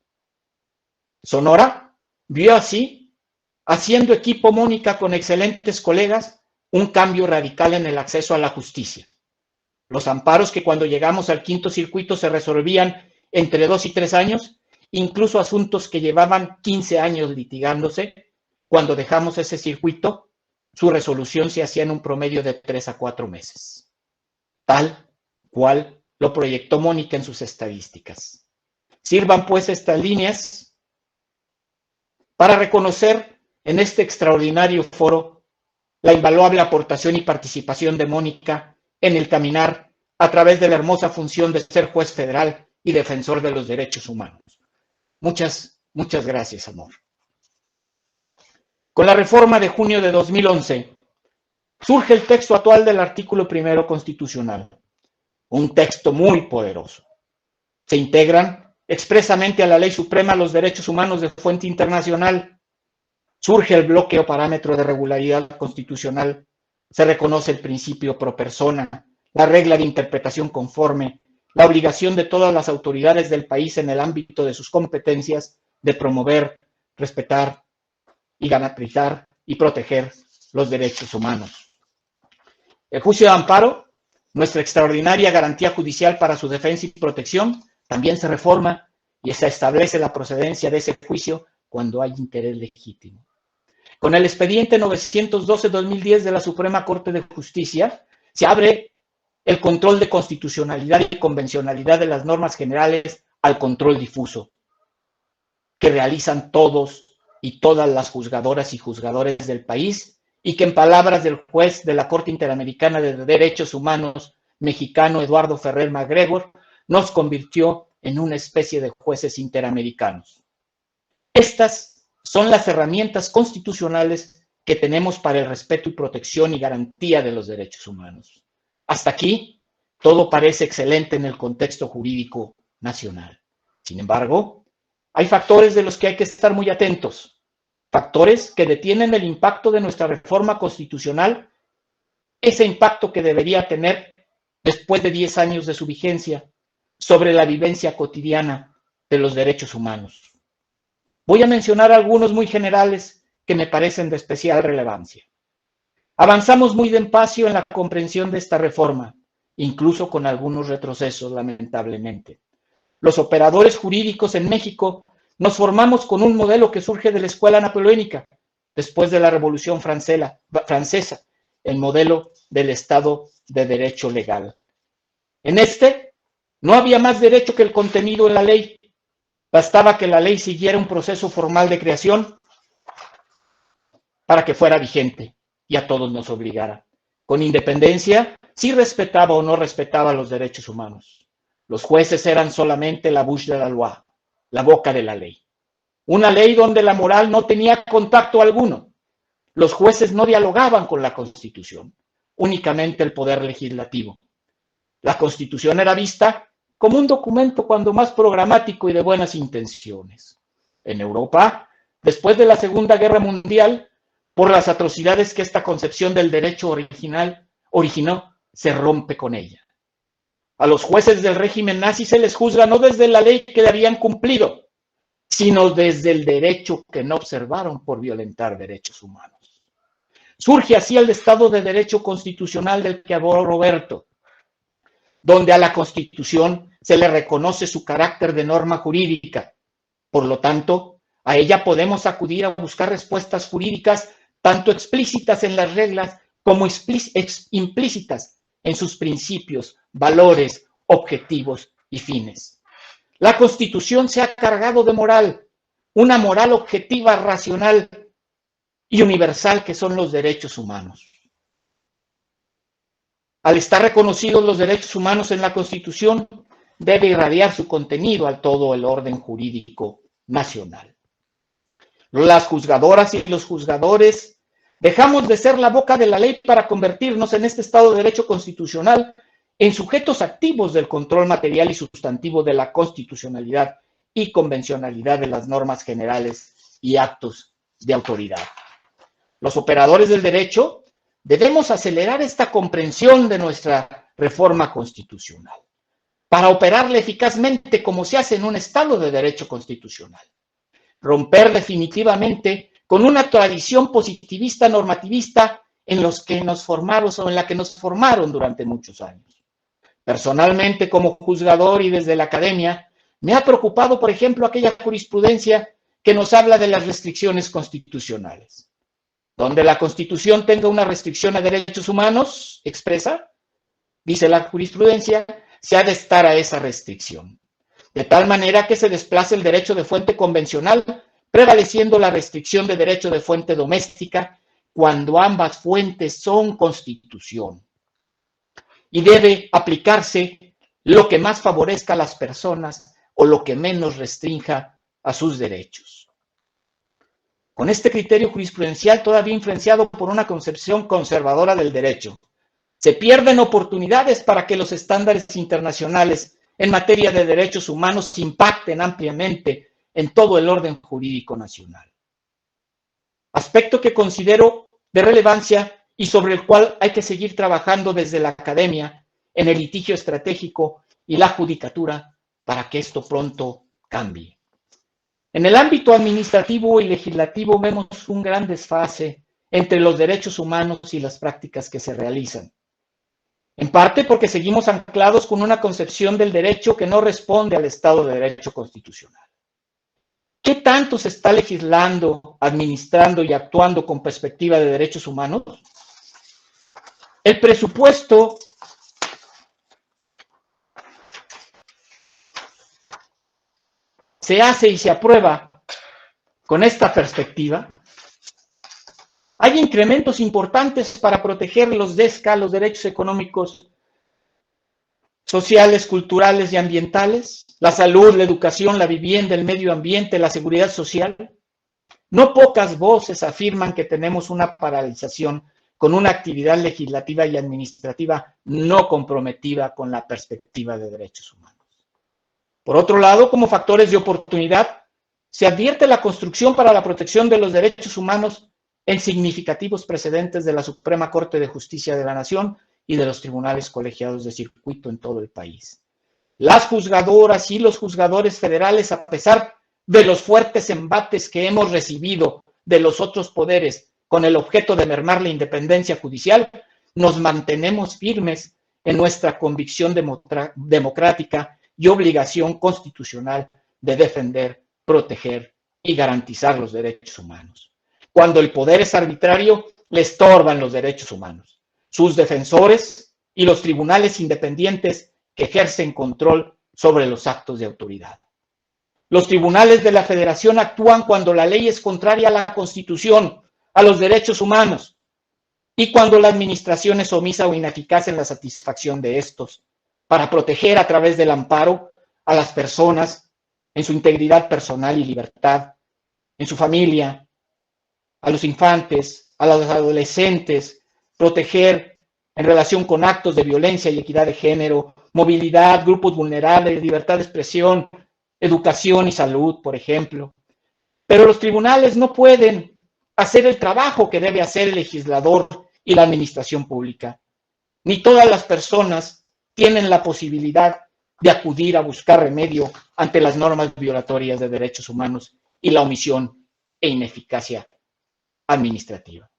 Sonora vio así, haciendo equipo Mónica con excelentes colegas, un cambio radical en el acceso a la justicia. Los amparos que cuando llegamos al quinto circuito se resolvían entre 2 y 3 años, incluso asuntos que llevaban 15 años litigándose, cuando dejamos ese circuito, su resolución se hacía en un promedio de 3 a 4 meses. Tal cual lo proyectó Mónica en sus estadísticas. Sirvan pues estas líneas para reconocer en este extraordinario foro la invaluable aportación y participación de Mónica en el caminar a través de la hermosa función de ser juez federal y defensor de los derechos humanos. Muchas gracias, amor. Con la reforma de junio de 2011, surge el texto actual del artículo 1 constitucional, un texto muy poderoso. Se integran expresamente a la Ley Suprema los derechos humanos de fuente internacional. Surge el bloque o parámetro de regularidad constitucional. Se reconoce el principio pro persona, la regla de interpretación conforme, la obligación de todas las autoridades del país en el ámbito de sus competencias de promover, respetar y garantizar y proteger los derechos humanos. El juicio de amparo, nuestra extraordinaria garantía judicial para su defensa y protección, también se reforma y se establece la procedencia de ese juicio cuando hay interés legítimo. Con el expediente 912-2010 de la Suprema Corte de Justicia, se abre el control de constitucionalidad y convencionalidad de las normas generales al control difuso, que realizan todos y todas las juzgadoras y juzgadores del país, y que en palabras del juez de la Corte Interamericana de Derechos Humanos mexicano Eduardo Ferrer MacGregor, nos convirtió en una especie de jueces interamericanos. Estas son las herramientas constitucionales que tenemos para el respeto y protección y garantía de los derechos humanos. Hasta aquí, todo parece excelente en el contexto jurídico nacional. Sin embargo, hay factores de los que hay que estar muy atentos, factores que detienen el impacto de nuestra reforma constitucional, ese impacto que debería tener después de 10 años de su vigencia sobre la vivencia cotidiana de los derechos humanos. Voy a mencionar algunos muy generales que me parecen de especial relevancia. Avanzamos muy despacio en la comprensión de esta reforma, incluso con algunos retrocesos, lamentablemente. Los operadores jurídicos en México nos formamos con un modelo que surge de la escuela napoleónica, después de la Revolución Francesa, el modelo del Estado de Derecho legal. En este, no había más derecho que el contenido en la ley. Bastaba que la ley siguiera un proceso formal de creación para que fuera vigente y a todos nos obligara, con independencia si respetaba o no respetaba los derechos humanos. Los jueces eran solamente la bouche de la loi, la boca de la ley. Una ley donde la moral no tenía contacto alguno. Los jueces no dialogaban con la Constitución, únicamente el poder legislativo. La Constitución era vista como un documento cuando más programático y de buenas intenciones. En Europa, después de la Segunda Guerra Mundial, por las atrocidades que esta concepción del derecho originó, se rompe con ella. A los jueces del régimen nazi se les juzga no desde la ley que habían cumplido, sino desde el derecho que no observaron por violentar derechos humanos. Surge así el Estado de Derecho Constitucional del que habló Roberto, donde a la Constitución se le reconoce su carácter de norma jurídica. Por lo tanto, a ella podemos acudir a buscar respuestas jurídicas tanto explícitas en las reglas como implícitas en sus principios, valores, objetivos y fines. La Constitución se ha cargado de moral, una moral objetiva, racional y universal que son los derechos humanos. Al estar reconocidos los derechos humanos en la Constitución, debe irradiar su contenido a todo el orden jurídico nacional. Las juzgadoras y los juzgadores dejamos de ser la boca de la ley para convertirnos en este Estado de Derecho constitucional en sujetos activos del control material y sustantivo de la constitucionalidad y convencionalidad de las normas generales y actos de autoridad. Los operadores del derecho debemos acelerar esta comprensión de nuestra reforma constitucional para operarla eficazmente como se hace en un Estado de Derecho constitucional. Romper definitivamente con una tradición positivista normativista en la que nos formaron durante muchos años. Personalmente, como juzgador y desde la academia, me ha preocupado, por ejemplo, aquella jurisprudencia que nos habla de las restricciones constitucionales. Donde la Constitución tenga una restricción a derechos humanos expresa, dice la jurisprudencia, se ha de estar a esa restricción. De tal manera que se desplace el derecho de fuente convencional, prevaleciendo la restricción de derecho de fuente doméstica cuando ambas fuentes son Constitución. Y debe aplicarse lo que más favorezca a las personas o lo que menos restrinja a sus derechos. Con este criterio jurisprudencial todavía influenciado por una concepción conservadora del derecho, se pierden oportunidades para que los estándares internacionales en materia de derechos humanos impacten ampliamente en todo el orden jurídico nacional. Aspecto que considero de relevancia y sobre el cual hay que seguir trabajando desde la academia, en el litigio estratégico y la judicatura para que esto pronto cambie. En el ámbito administrativo y legislativo vemos un gran desfase entre los derechos humanos y las prácticas que se realizan. En parte porque seguimos anclados con una concepción del derecho que no responde al Estado de Derecho constitucional. ¿Qué tanto se está legislando, administrando y actuando con perspectiva de derechos humanos? El presupuesto se hace y se aprueba con esta perspectiva. Hay incrementos importantes para proteger los DESCA, los derechos económicos, sociales, culturales y ambientales, la salud, la educación, la vivienda, el medio ambiente, la seguridad social. No pocas voces afirman que tenemos una paralización con una actividad legislativa y administrativa no comprometida con la perspectiva de derechos humanos. Por otro lado, como factores de oportunidad, se advierte la construcción para la protección de los derechos humanos en significativos precedentes de la Suprema Corte de Justicia de la Nación y de los tribunales colegiados de circuito en todo el país. Las juzgadoras y los juzgadores federales, a pesar de los fuertes embates que hemos recibido de los otros poderes con el objeto de mermar la independencia judicial, nos mantenemos firmes en nuestra convicción democrática y obligación constitucional de defender, proteger y garantizar los derechos humanos. Cuando el poder es arbitrario, le estorban los derechos humanos. Sus defensores y los tribunales independientes que ejercen control sobre los actos de autoridad. Los tribunales de la Federación actúan cuando la ley es contraria a la Constitución, a los derechos humanos, y cuando la administración es omisa o ineficaz en la satisfacción de estos, para proteger a través del amparo a las personas en su integridad personal y libertad, en su familia, a los infantes, a los adolescentes, proteger en relación con actos de violencia y equidad de género, movilidad, grupos vulnerables, libertad de expresión, educación y salud, por ejemplo. Pero los tribunales no pueden hacer el trabajo que debe hacer el legislador y la administración pública. Ni todas las personas tienen la posibilidad de acudir a buscar remedio ante las normas violatorias de derechos humanos y la omisión e ineficacia administrativa.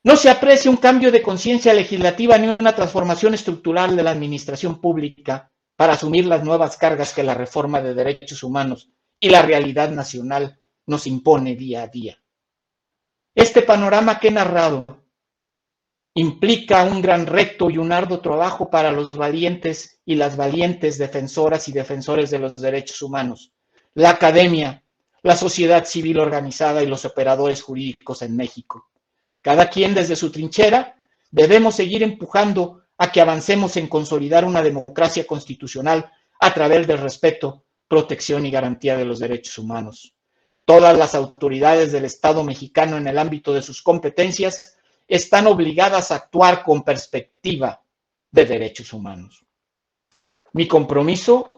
No se aprecia un cambio de conciencia legislativa ni una transformación estructural de la administración pública para asumir las nuevas cargas que la reforma de derechos humanos y la realidad nacional nos impone día a día. Este panorama que he narrado implica un gran reto y un arduo trabajo para los valientes y las valientes defensoras y defensores de los derechos humanos, la academia, la sociedad civil organizada y los operadores jurídicos en México. Cada quien desde su trinchera debemos seguir empujando a que avancemos en consolidar una democracia constitucional a través del respeto, protección y garantía de los derechos humanos. Todas las autoridades del Estado mexicano en el ámbito de sus competencias están obligadas a actuar con perspectiva de derechos humanos. Mi compromiso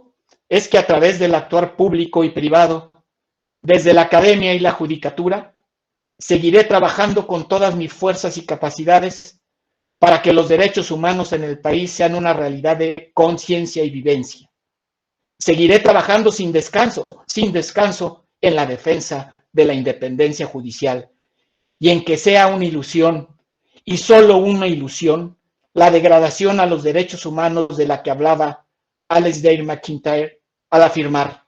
es que a través del actuar público y privado, desde la academia y la judicatura, seguiré trabajando con todas mis fuerzas y capacidades para que los derechos humanos en el país sean una realidad de conciencia y vivencia. Seguiré trabajando sin descanso en la defensa de la independencia judicial y en que sea una ilusión, y solo una ilusión, la degradación a los derechos humanos de la que hablaba Alasdair MacIntyre al afirmar: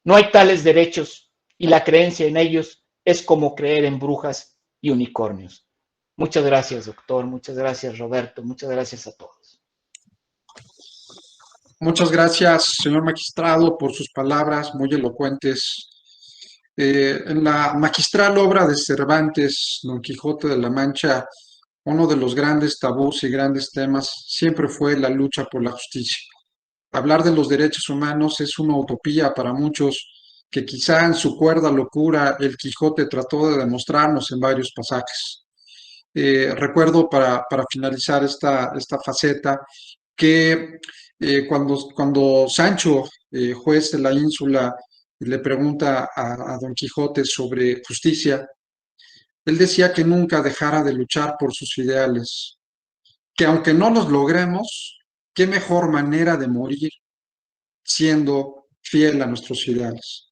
no hay tales derechos y la creencia en ellos es como creer en brujas y unicornios. Muchas gracias, doctor. Muchas gracias, Roberto. Muchas gracias a todos. Muchas gracias, señor magistrado, por sus palabras muy elocuentes. En la magistral obra de Cervantes, Don Quijote de la Mancha, uno de los grandes tabús y grandes temas siempre fue la lucha por la justicia. Hablar de los derechos humanos es una utopía para muchos que quizá en su cuerda locura el Quijote trató de demostrarnos en varios pasajes. Recuerdo para finalizar esta faceta que cuando Sancho, juez de la ínsula, le pregunta a Don Quijote sobre justicia, él decía que nunca dejara de luchar por sus ideales, que aunque no los logremos, qué mejor manera de morir siendo fiel a nuestros ideales,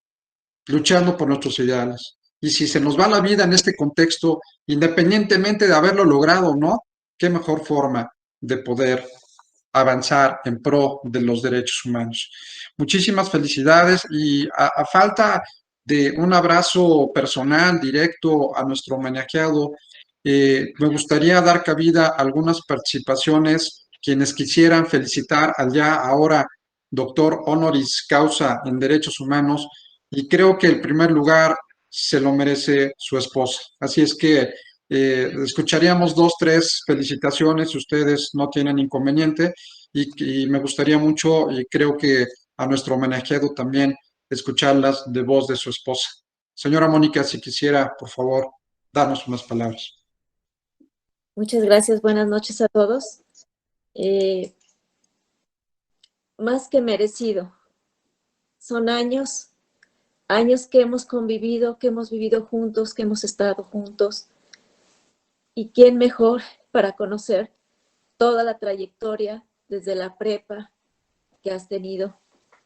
luchando por nuestros ideales. Y si se nos va la vida en este contexto, independientemente de haberlo logrado o no, qué mejor forma de poder avanzar en pro de los derechos humanos. Muchísimas felicidades y a falta de un abrazo personal directo a nuestro homenajeado, me gustaría dar cabida a algunas participaciones, quienes quisieran felicitar al ya ahora doctor honoris causa en derechos humanos, y creo que el primer lugar se lo merece su esposa. Así es que escucharíamos 2, 3 felicitaciones si ustedes no tienen inconveniente, y me gustaría mucho, y creo que a nuestro homenajeado también, escucharlas de voz de su esposa. Señora Mónica, si quisiera, por favor, darnos unas palabras. Muchas gracias, buenas noches a todos. Más que merecido. Son años que hemos convivido, que hemos vivido juntos, que hemos estado juntos. ¿Y quién mejor para conocer toda la trayectoria desde la prepa que has tenido,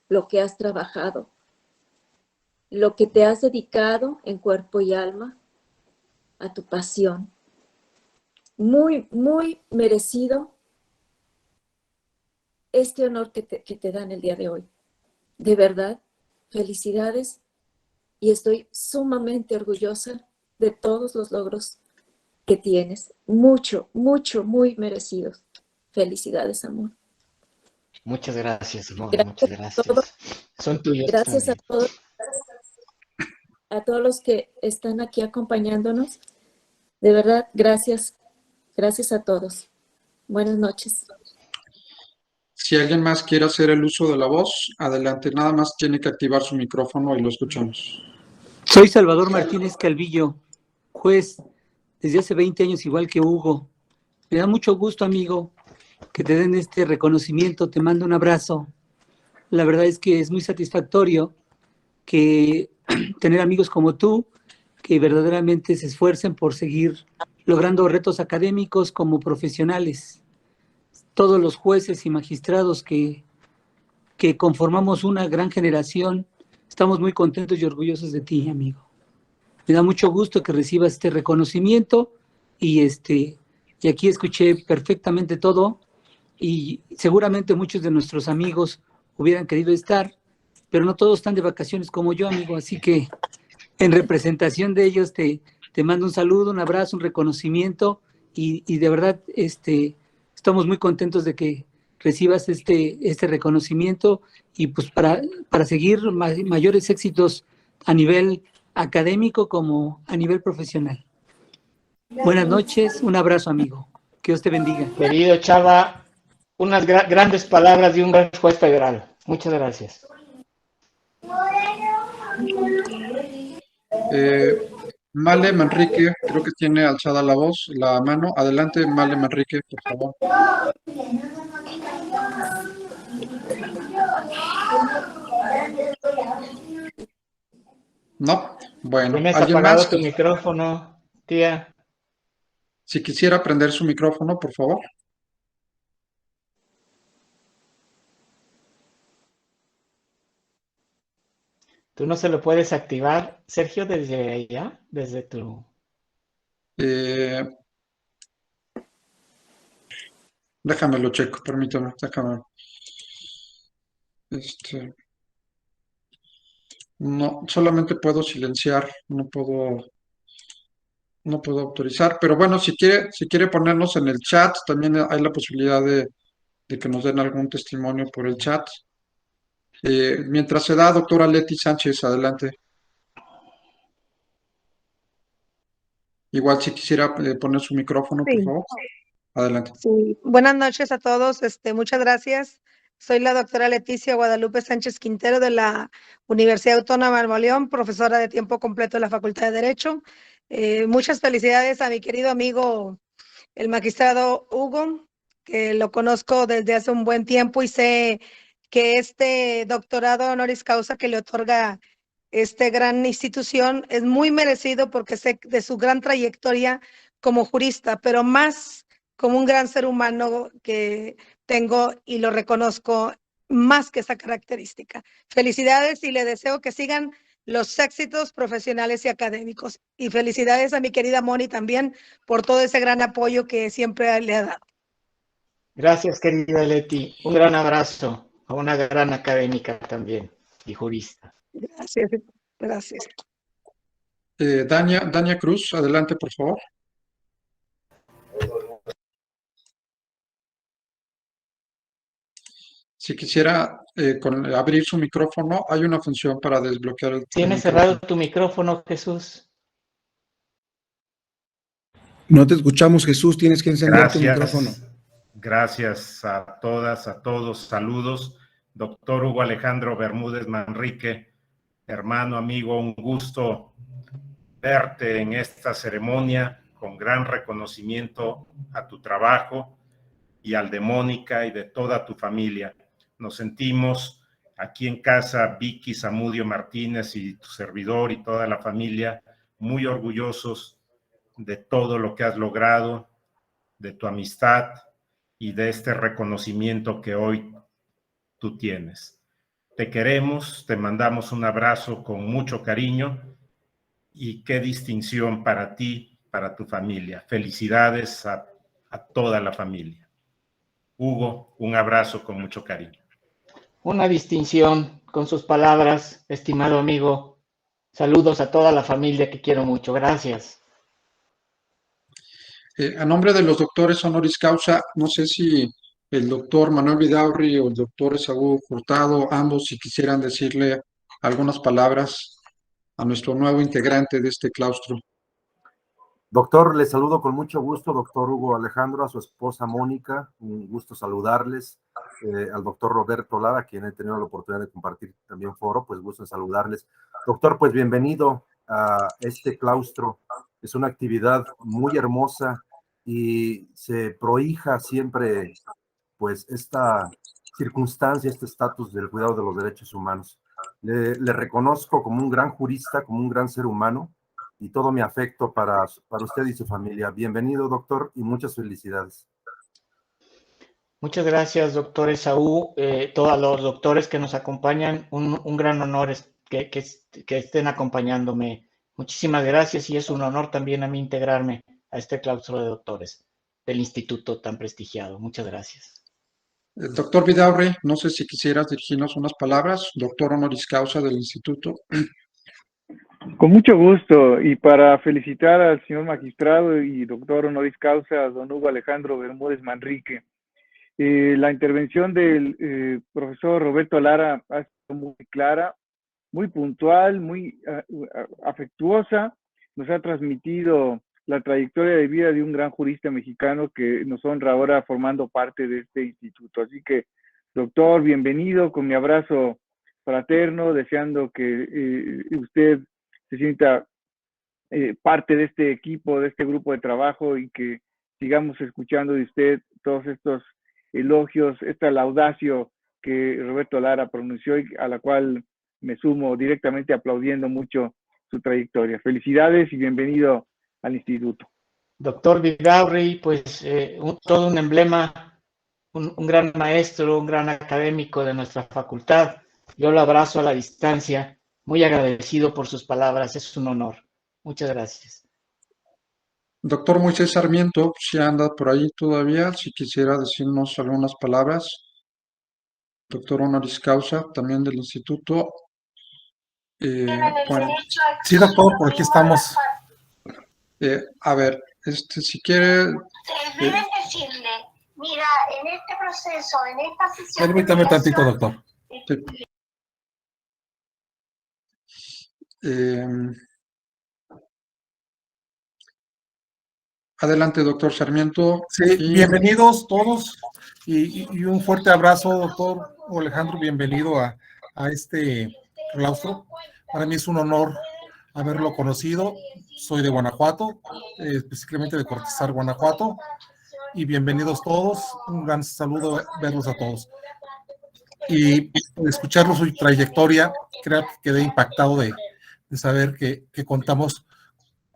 lo que has trabajado, lo que te has dedicado en cuerpo y alma a tu pasión? Muy, muy merecido este honor que te dan el día de hoy. De verdad, felicidades, y estoy sumamente orgullosa de todos los logros que tienes. Mucho, mucho, muy merecidos. Felicidades, amor. Muchas gracias, amor. Gracias Muchas gracias. Son tuyos Gracias también. a todos los que están aquí acompañándonos. De verdad, gracias. Gracias a todos. Buenas noches. Si alguien más quiere hacer el uso de la voz, adelante. Nada más tiene que activar su micrófono y lo escuchamos. Soy Salvador Martínez Calvillo, juez desde hace 20 años, igual que Hugo. Me da mucho gusto, amigo, que te den este reconocimiento. Te mando un abrazo. La verdad es que es muy satisfactorio que tener amigos como tú, que verdaderamente se esfuercen por seguir logrando retos académicos como profesionales. Todos los jueces y magistrados que conformamos una gran generación, estamos muy contentos y orgullosos de ti, amigo. Me da mucho gusto que recibas este reconocimiento y aquí escuché perfectamente todo, y seguramente muchos de nuestros amigos hubieran querido estar, pero no todos están de vacaciones como yo, amigo, así que en representación de ellos te mando un saludo, un abrazo, un reconocimiento, y de verdad estamos muy contentos de que recibas este reconocimiento, y pues para seguir mayores éxitos a nivel académico como a nivel profesional. Buenas noches, un abrazo, amigo. Que Dios te bendiga. Querido Chava, unas grandes palabras de un gran juez federal. Muchas gracias. Male Manrique, creo que tiene alzada la voz, la mano. Adelante, Male Manrique, por favor. No, bueno, Tienes ¿alguien apagado más? tu micrófono, tía. Si quisiera prender su micrófono, por favor. ¿Tú no se lo puedes activar, Sergio, desde allá? Desde tu... Eh, Déjame lo checo, permítame, déjame. No, solamente puedo silenciar, no puedo autorizar, pero bueno, si quiere ponernos en el chat, también hay la posibilidad de que nos den algún testimonio por el chat. Mientras se da, doctora Leti Sánchez, adelante. Igual si quisiera poner su micrófono, por Sí, favor. Adelante. sí. Buenas noches a todos. Muchas gracias. Soy la doctora Leticia Guadalupe Sánchez Quintero de la Universidad Autónoma de Nuevo León, profesora de tiempo completo de la Facultad de Derecho. Muchas felicidades a mi querido amigo, el magistrado Hugo, que lo conozco desde hace un buen tiempo y sé que este doctorado honoris causa que le otorga esta gran institución es muy merecido, porque sé de su gran trayectoria como jurista, pero más como un gran ser humano que tengo, y lo reconozco más que esa característica. Felicidades, y le deseo que sigan los éxitos profesionales y académicos. Y felicidades a mi querida Moni también por todo ese gran apoyo que siempre le ha dado. Gracias, querida Leti. Un gran abrazo a una gran académica también y jurista. Gracias, gracias. Dania Cruz, adelante, por favor. Si quisiera abrir su micrófono, hay una función para desbloquear el ¿Tienes cerrado tu micrófono, Jesús? No te escuchamos, Jesús, tienes que encender tu micrófono. Gracias a todas, a todos. Saludos, doctor Hugo Alejandro Bermúdez Manrique. hermano, amigo, un gusto verte en esta ceremonia con gran reconocimiento a tu trabajo y al de Mónica y de toda tu familia. Nos sentimos aquí en casa, Vicky Zamudio Martínez y tu servidor y toda la familia, muy orgullosos de todo lo que has logrado, de tu amistad y de este reconocimiento que hoy tú tienes. Te queremos, te mandamos un abrazo con mucho cariño y qué distinción para ti, para tu familia. Felicidades a toda la familia. Hugo, un abrazo con mucho cariño. Una distinción con sus palabras, estimado amigo. Saludos a toda la familia que quiero mucho. Gracias. A nombre de los doctores honoris causa, no sé si el doctor Manuel Vidaurri o el doctor Esaú Hurtado, ambos, si quisieran decirle algunas palabras a nuestro nuevo integrante de este claustro. Doctor, les saludo con mucho gusto, doctor Hugo Alejandro, a su esposa Mónica, un gusto saludarles, al doctor Roberto Lara, a quien he tenido la oportunidad de compartir también foro, pues gusto en saludarles. Doctor, pues bienvenido a este claustro, es una actividad muy hermosa y se prohija siempre, pues, esta circunstancia, este estatus del cuidado de los derechos humanos. Le reconozco como un gran jurista, como un gran ser humano, y todo mi afecto para usted y su familia. Bienvenido, doctor, y muchas felicidades. Muchas gracias, doctor Esaú. Todos los doctores que nos acompañan, un gran honor que estén acompañándome. Muchísimas gracias y es un honor también a mí integrarme a este claustro de doctores del instituto tan prestigiado. Muchas gracias. Doctor Vidaurri, no sé si quisieras dirigirnos unas palabras, doctor honoris causa del instituto. Con mucho gusto, y para felicitar al señor magistrado y doctor honoris causa, don Hugo Alejandro Bermúdez Manrique. La intervención del profesor Roberto Lara ha sido muy clara, muy puntual, muy afectuosa, nos ha transmitido la trayectoria de vida de un gran jurista mexicano que nos honra ahora formando parte de este instituto. Así que, doctor, bienvenido, con mi abrazo fraterno, deseando que usted se sienta parte de este equipo, de este grupo de trabajo, y que sigamos escuchando de usted todos estos elogios, esta laudatio que Roberto Lara pronunció y a la cual me sumo directamente aplaudiendo mucho su trayectoria. Felicidades y bienvenido al instituto. Doctor Vidaurri, pues todo un emblema, un gran maestro, un gran académico de nuestra facultad. Yo lo abrazo a la distancia, muy agradecido por sus palabras, es un honor. Muchas gracias. Doctor Moisés Sarmiento, si anda por ahí todavía, si quisiera decirnos algunas palabras. Doctor honoris causa, también del instituto. Bueno. Sí, doctor, por aquí estamos. A ver, si quiere... Deben decirle, mira, en este proceso, en esta sesión... Permítame tantito, doctor. Adelante, doctor Sarmiento. Sí, bienvenidos todos y un fuerte abrazo, doctor Alejandro, bienvenido a este claustro. Para mí es un honor haberlo conocido. Soy de Guanajuato, específicamente de Cortázar, Guanajuato, y bienvenidos todos. Un gran saludo, verlos a todos. Y escucharlo su trayectoria, creo que quedé impactado de saber que contamos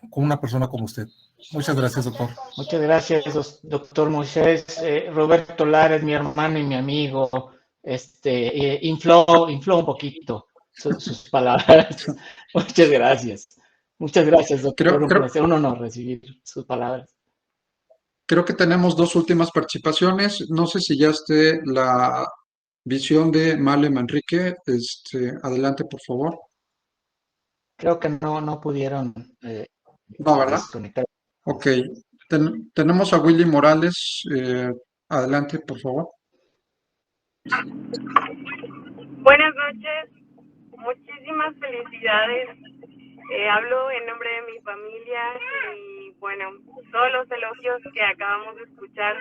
con una persona como usted. Muchas gracias, doctor. Muchas gracias, doctor Moisés. Roberto Lara es mi hermano y mi amigo. Infló un poquito sus palabras. Muchas gracias. Muchas gracias, doctor. Un honor recibir sus palabras. Creo que tenemos dos últimas participaciones. No sé si ya esté la visión de Male Manrique. Adelante, por favor. Creo que no pudieron. No, ¿verdad? Desconectar. Ok. Tenemos a Willy Morales. Adelante, por favor. Buenas noches. Muchísimas felicidades. Hablo en nombre de mi familia y bueno, todos los elogios que acabamos de escuchar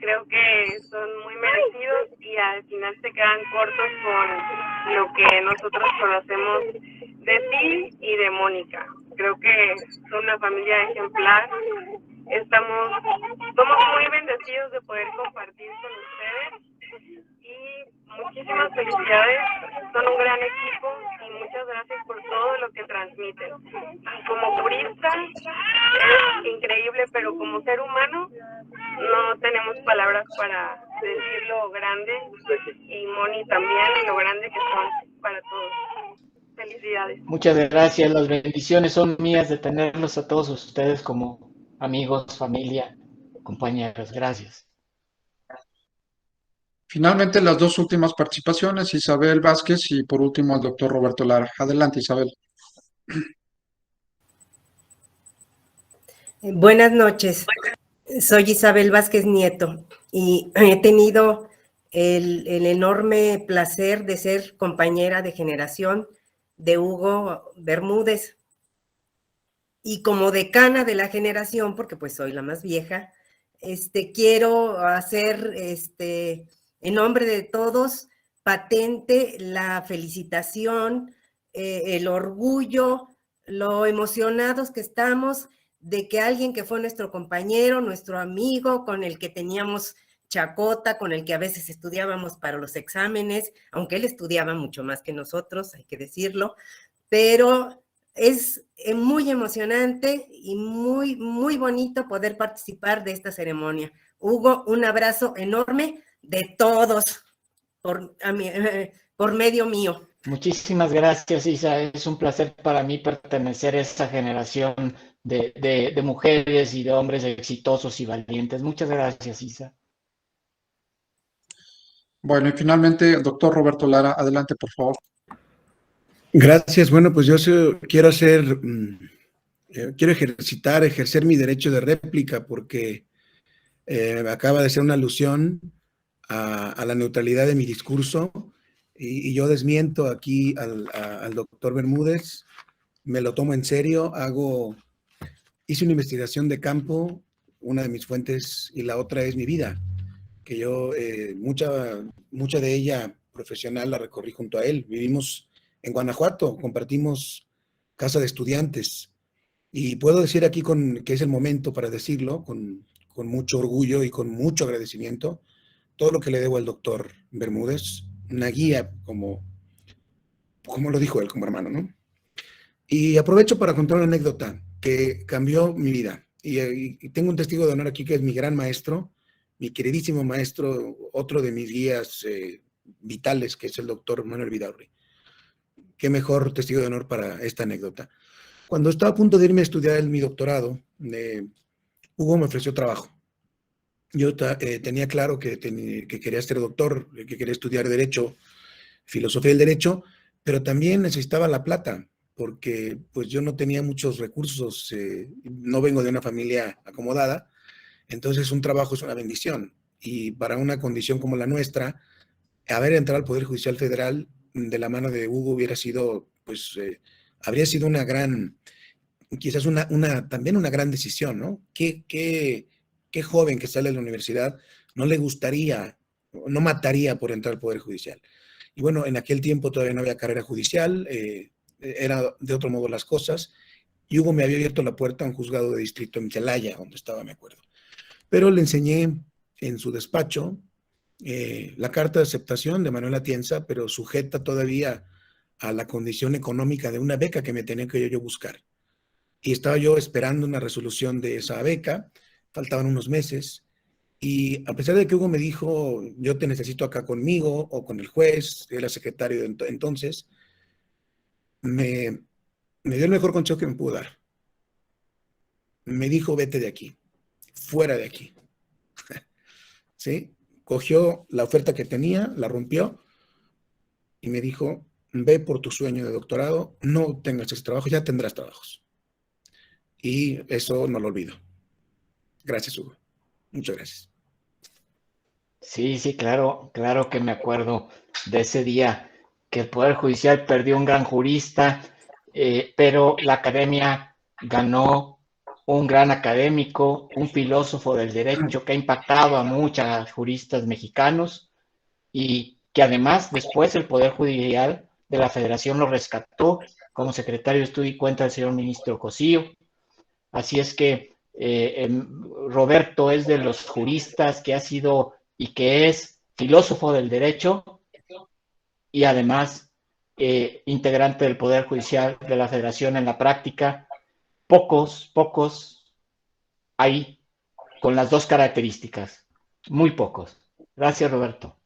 creo que son muy merecidos y al final se quedan cortos con lo que nosotros conocemos de ti y de Mónica. Creo que son una familia ejemplar. Somos muy bendecidos de poder compartir con ustedes y muchísimas felicidades. Son un gran equipo y muchas gracias por todo lo que transmiten. Como jurista es increíble, pero como ser humano no tenemos palabras para decir lo grande, y Moni también, lo grande que son para todos. Felicidades. Muchas gracias, las bendiciones son mías de tenerlos a todos ustedes como amigos, familia, compañeros. Gracias. Finalmente, las dos últimas participaciones, Isabel Vázquez y por último el doctor Roberto Lara. Adelante, Isabel. Buenas noches, soy Isabel Vázquez Nieto y he tenido el enorme placer de ser compañera de generación de Hugo Bermúdez. Y como decana de la generación, porque pues soy la más vieja, quiero hacer en nombre de todos patente la felicitación, el orgullo, lo emocionados que estamos de que alguien que fue nuestro compañero, nuestro amigo, con el que teníamos chacota, con el que a veces estudiábamos para los exámenes, aunque él estudiaba mucho más que nosotros, hay que decirlo, pero es muy emocionante y muy, muy bonito poder participar de esta ceremonia. Hugo, un abrazo enorme de todos por medio mío. Muchísimas gracias, Isa. Es un placer para mí pertenecer a esta generación de mujeres y de hombres exitosos y valientes. Muchas gracias, Isa. Bueno, y finalmente, el doctor Roberto Lara, adelante, por favor. Gracias. Bueno, pues yo quiero ejercer mi derecho de réplica porque acaba de ser una alusión a la neutralidad de mi discurso y yo desmiento aquí al doctor Bermúdez, me lo tomo en serio, hice una investigación de campo, una de mis fuentes y la otra es mi vida, que yo mucha de ella profesional la recorrí junto a él. Vivimos en Guanajuato, compartimos casa de estudiantes y puedo decir aquí que es el momento para decirlo con mucho orgullo y con mucho agradecimiento todo lo que le debo al doctor Bermúdez, una guía como lo dijo él, como hermano, ¿no? Y aprovecho para contar una anécdota que cambió mi vida y tengo un testigo de honor aquí que es mi gran maestro, mi queridísimo maestro, otro de mis guías vitales, que es el doctor Manuel Vidaurri. Qué mejor testigo de honor para esta anécdota. Cuando estaba a punto de irme a estudiar mi doctorado, Hugo me ofreció trabajo. Yo tenía claro que quería ser doctor, que quería estudiar Derecho, Filosofía del Derecho, pero también necesitaba la plata, porque pues yo no tenía muchos recursos, no vengo de una familia acomodada, entonces un trabajo es una bendición. Y para una condición como la nuestra, haber entrado al Poder Judicial Federal de la mano de Hugo hubiera sido, pues, habría sido una gran, quizás también una gran decisión, ¿no? ¿Qué joven que sale de la universidad no le gustaría, no mataría por entrar al Poder Judicial? Y bueno, en aquel tiempo todavía no había carrera judicial, era de otro modo las cosas, y Hugo me había abierto la puerta a un juzgado de distrito en Celaya, donde estaba, me acuerdo. Pero le enseñé en su despacho la carta de aceptación de Manuel Atienza, pero sujeta todavía a la condición económica de una beca que me tenía que yo buscar. Y estaba yo esperando una resolución de esa beca, faltaban unos meses, y a pesar de que Hugo me dijo, yo te necesito acá conmigo, o con el juez, era secretario de entonces, me dio el mejor consejo que me pudo dar. Me dijo, vete de aquí, fuera de aquí. ¿Sí? Cogió la oferta que tenía, la rompió, y me dijo, ve por tu sueño de doctorado, no tengas ese trabajo, ya tendrás trabajos. Y eso no lo olvido. Gracias, Hugo. Muchas gracias. Sí, claro que me acuerdo de ese día que el Poder Judicial perdió un gran jurista, pero la academia ganó un gran académico, un filósofo del derecho que ha impactado a muchos juristas mexicanos y que además después el Poder Judicial de la Federación lo rescató. Como secretario de Estudio y Cuenta del señor ministro Cosío. Así es que Roberto es de los juristas que ha sido y que es filósofo del derecho y además integrante del Poder Judicial de la Federación en la práctica. Pocos hay con las dos características, muy pocos. Gracias, Roberto.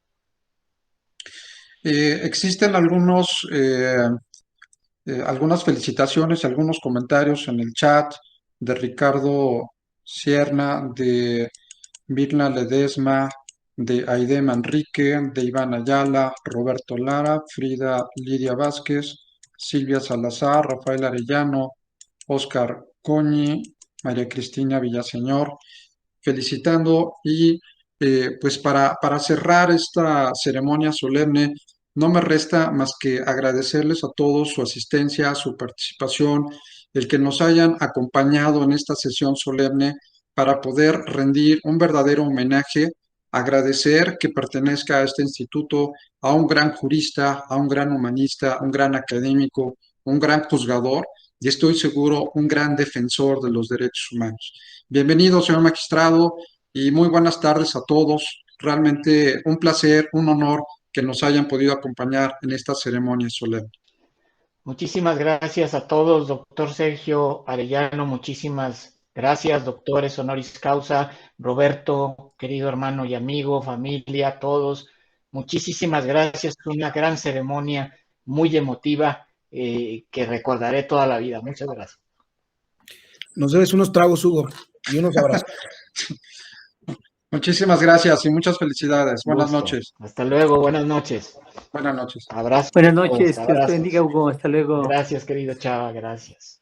Existen algunas felicitaciones, algunos comentarios en el chat de Ricardo Sierna, de Mirna Ledesma, de Aide Manrique, de Iván Ayala, Roberto Lara, Frida Lidia Vázquez, Silvia Salazar, Rafael Arellano, Oscar Coñi, María Cristina Villaseñor, felicitando y pues para cerrar esta ceremonia solemne, no me resta más que agradecerles a todos su asistencia, su participación, el que nos hayan acompañado en esta sesión solemne para poder rendir un verdadero homenaje, agradecer que pertenezca a este instituto a un gran jurista, a un gran humanista, un gran académico, un gran juzgador y estoy seguro un gran defensor de los derechos humanos. Bienvenido, señor magistrado, y muy buenas tardes a todos. Realmente un placer, un honor que nos hayan podido acompañar en esta ceremonia solemne. Muchísimas gracias a todos, doctor Sergio Arellano, muchísimas gracias, doctores honoris causa, Roberto, querido hermano y amigo, familia, todos, muchísimas gracias, una gran ceremonia, muy emotiva, que recordaré toda la vida. Muchas gracias. Nos debes unos tragos, Hugo, y unos abrazos. Muchísimas gracias y muchas felicidades. Buenas noches. Hasta luego, buenas noches. Buenas noches. Abrazos. Buenas noches, Dios te bendiga, Hugo. Hasta luego. Gracias, querido Chava, gracias.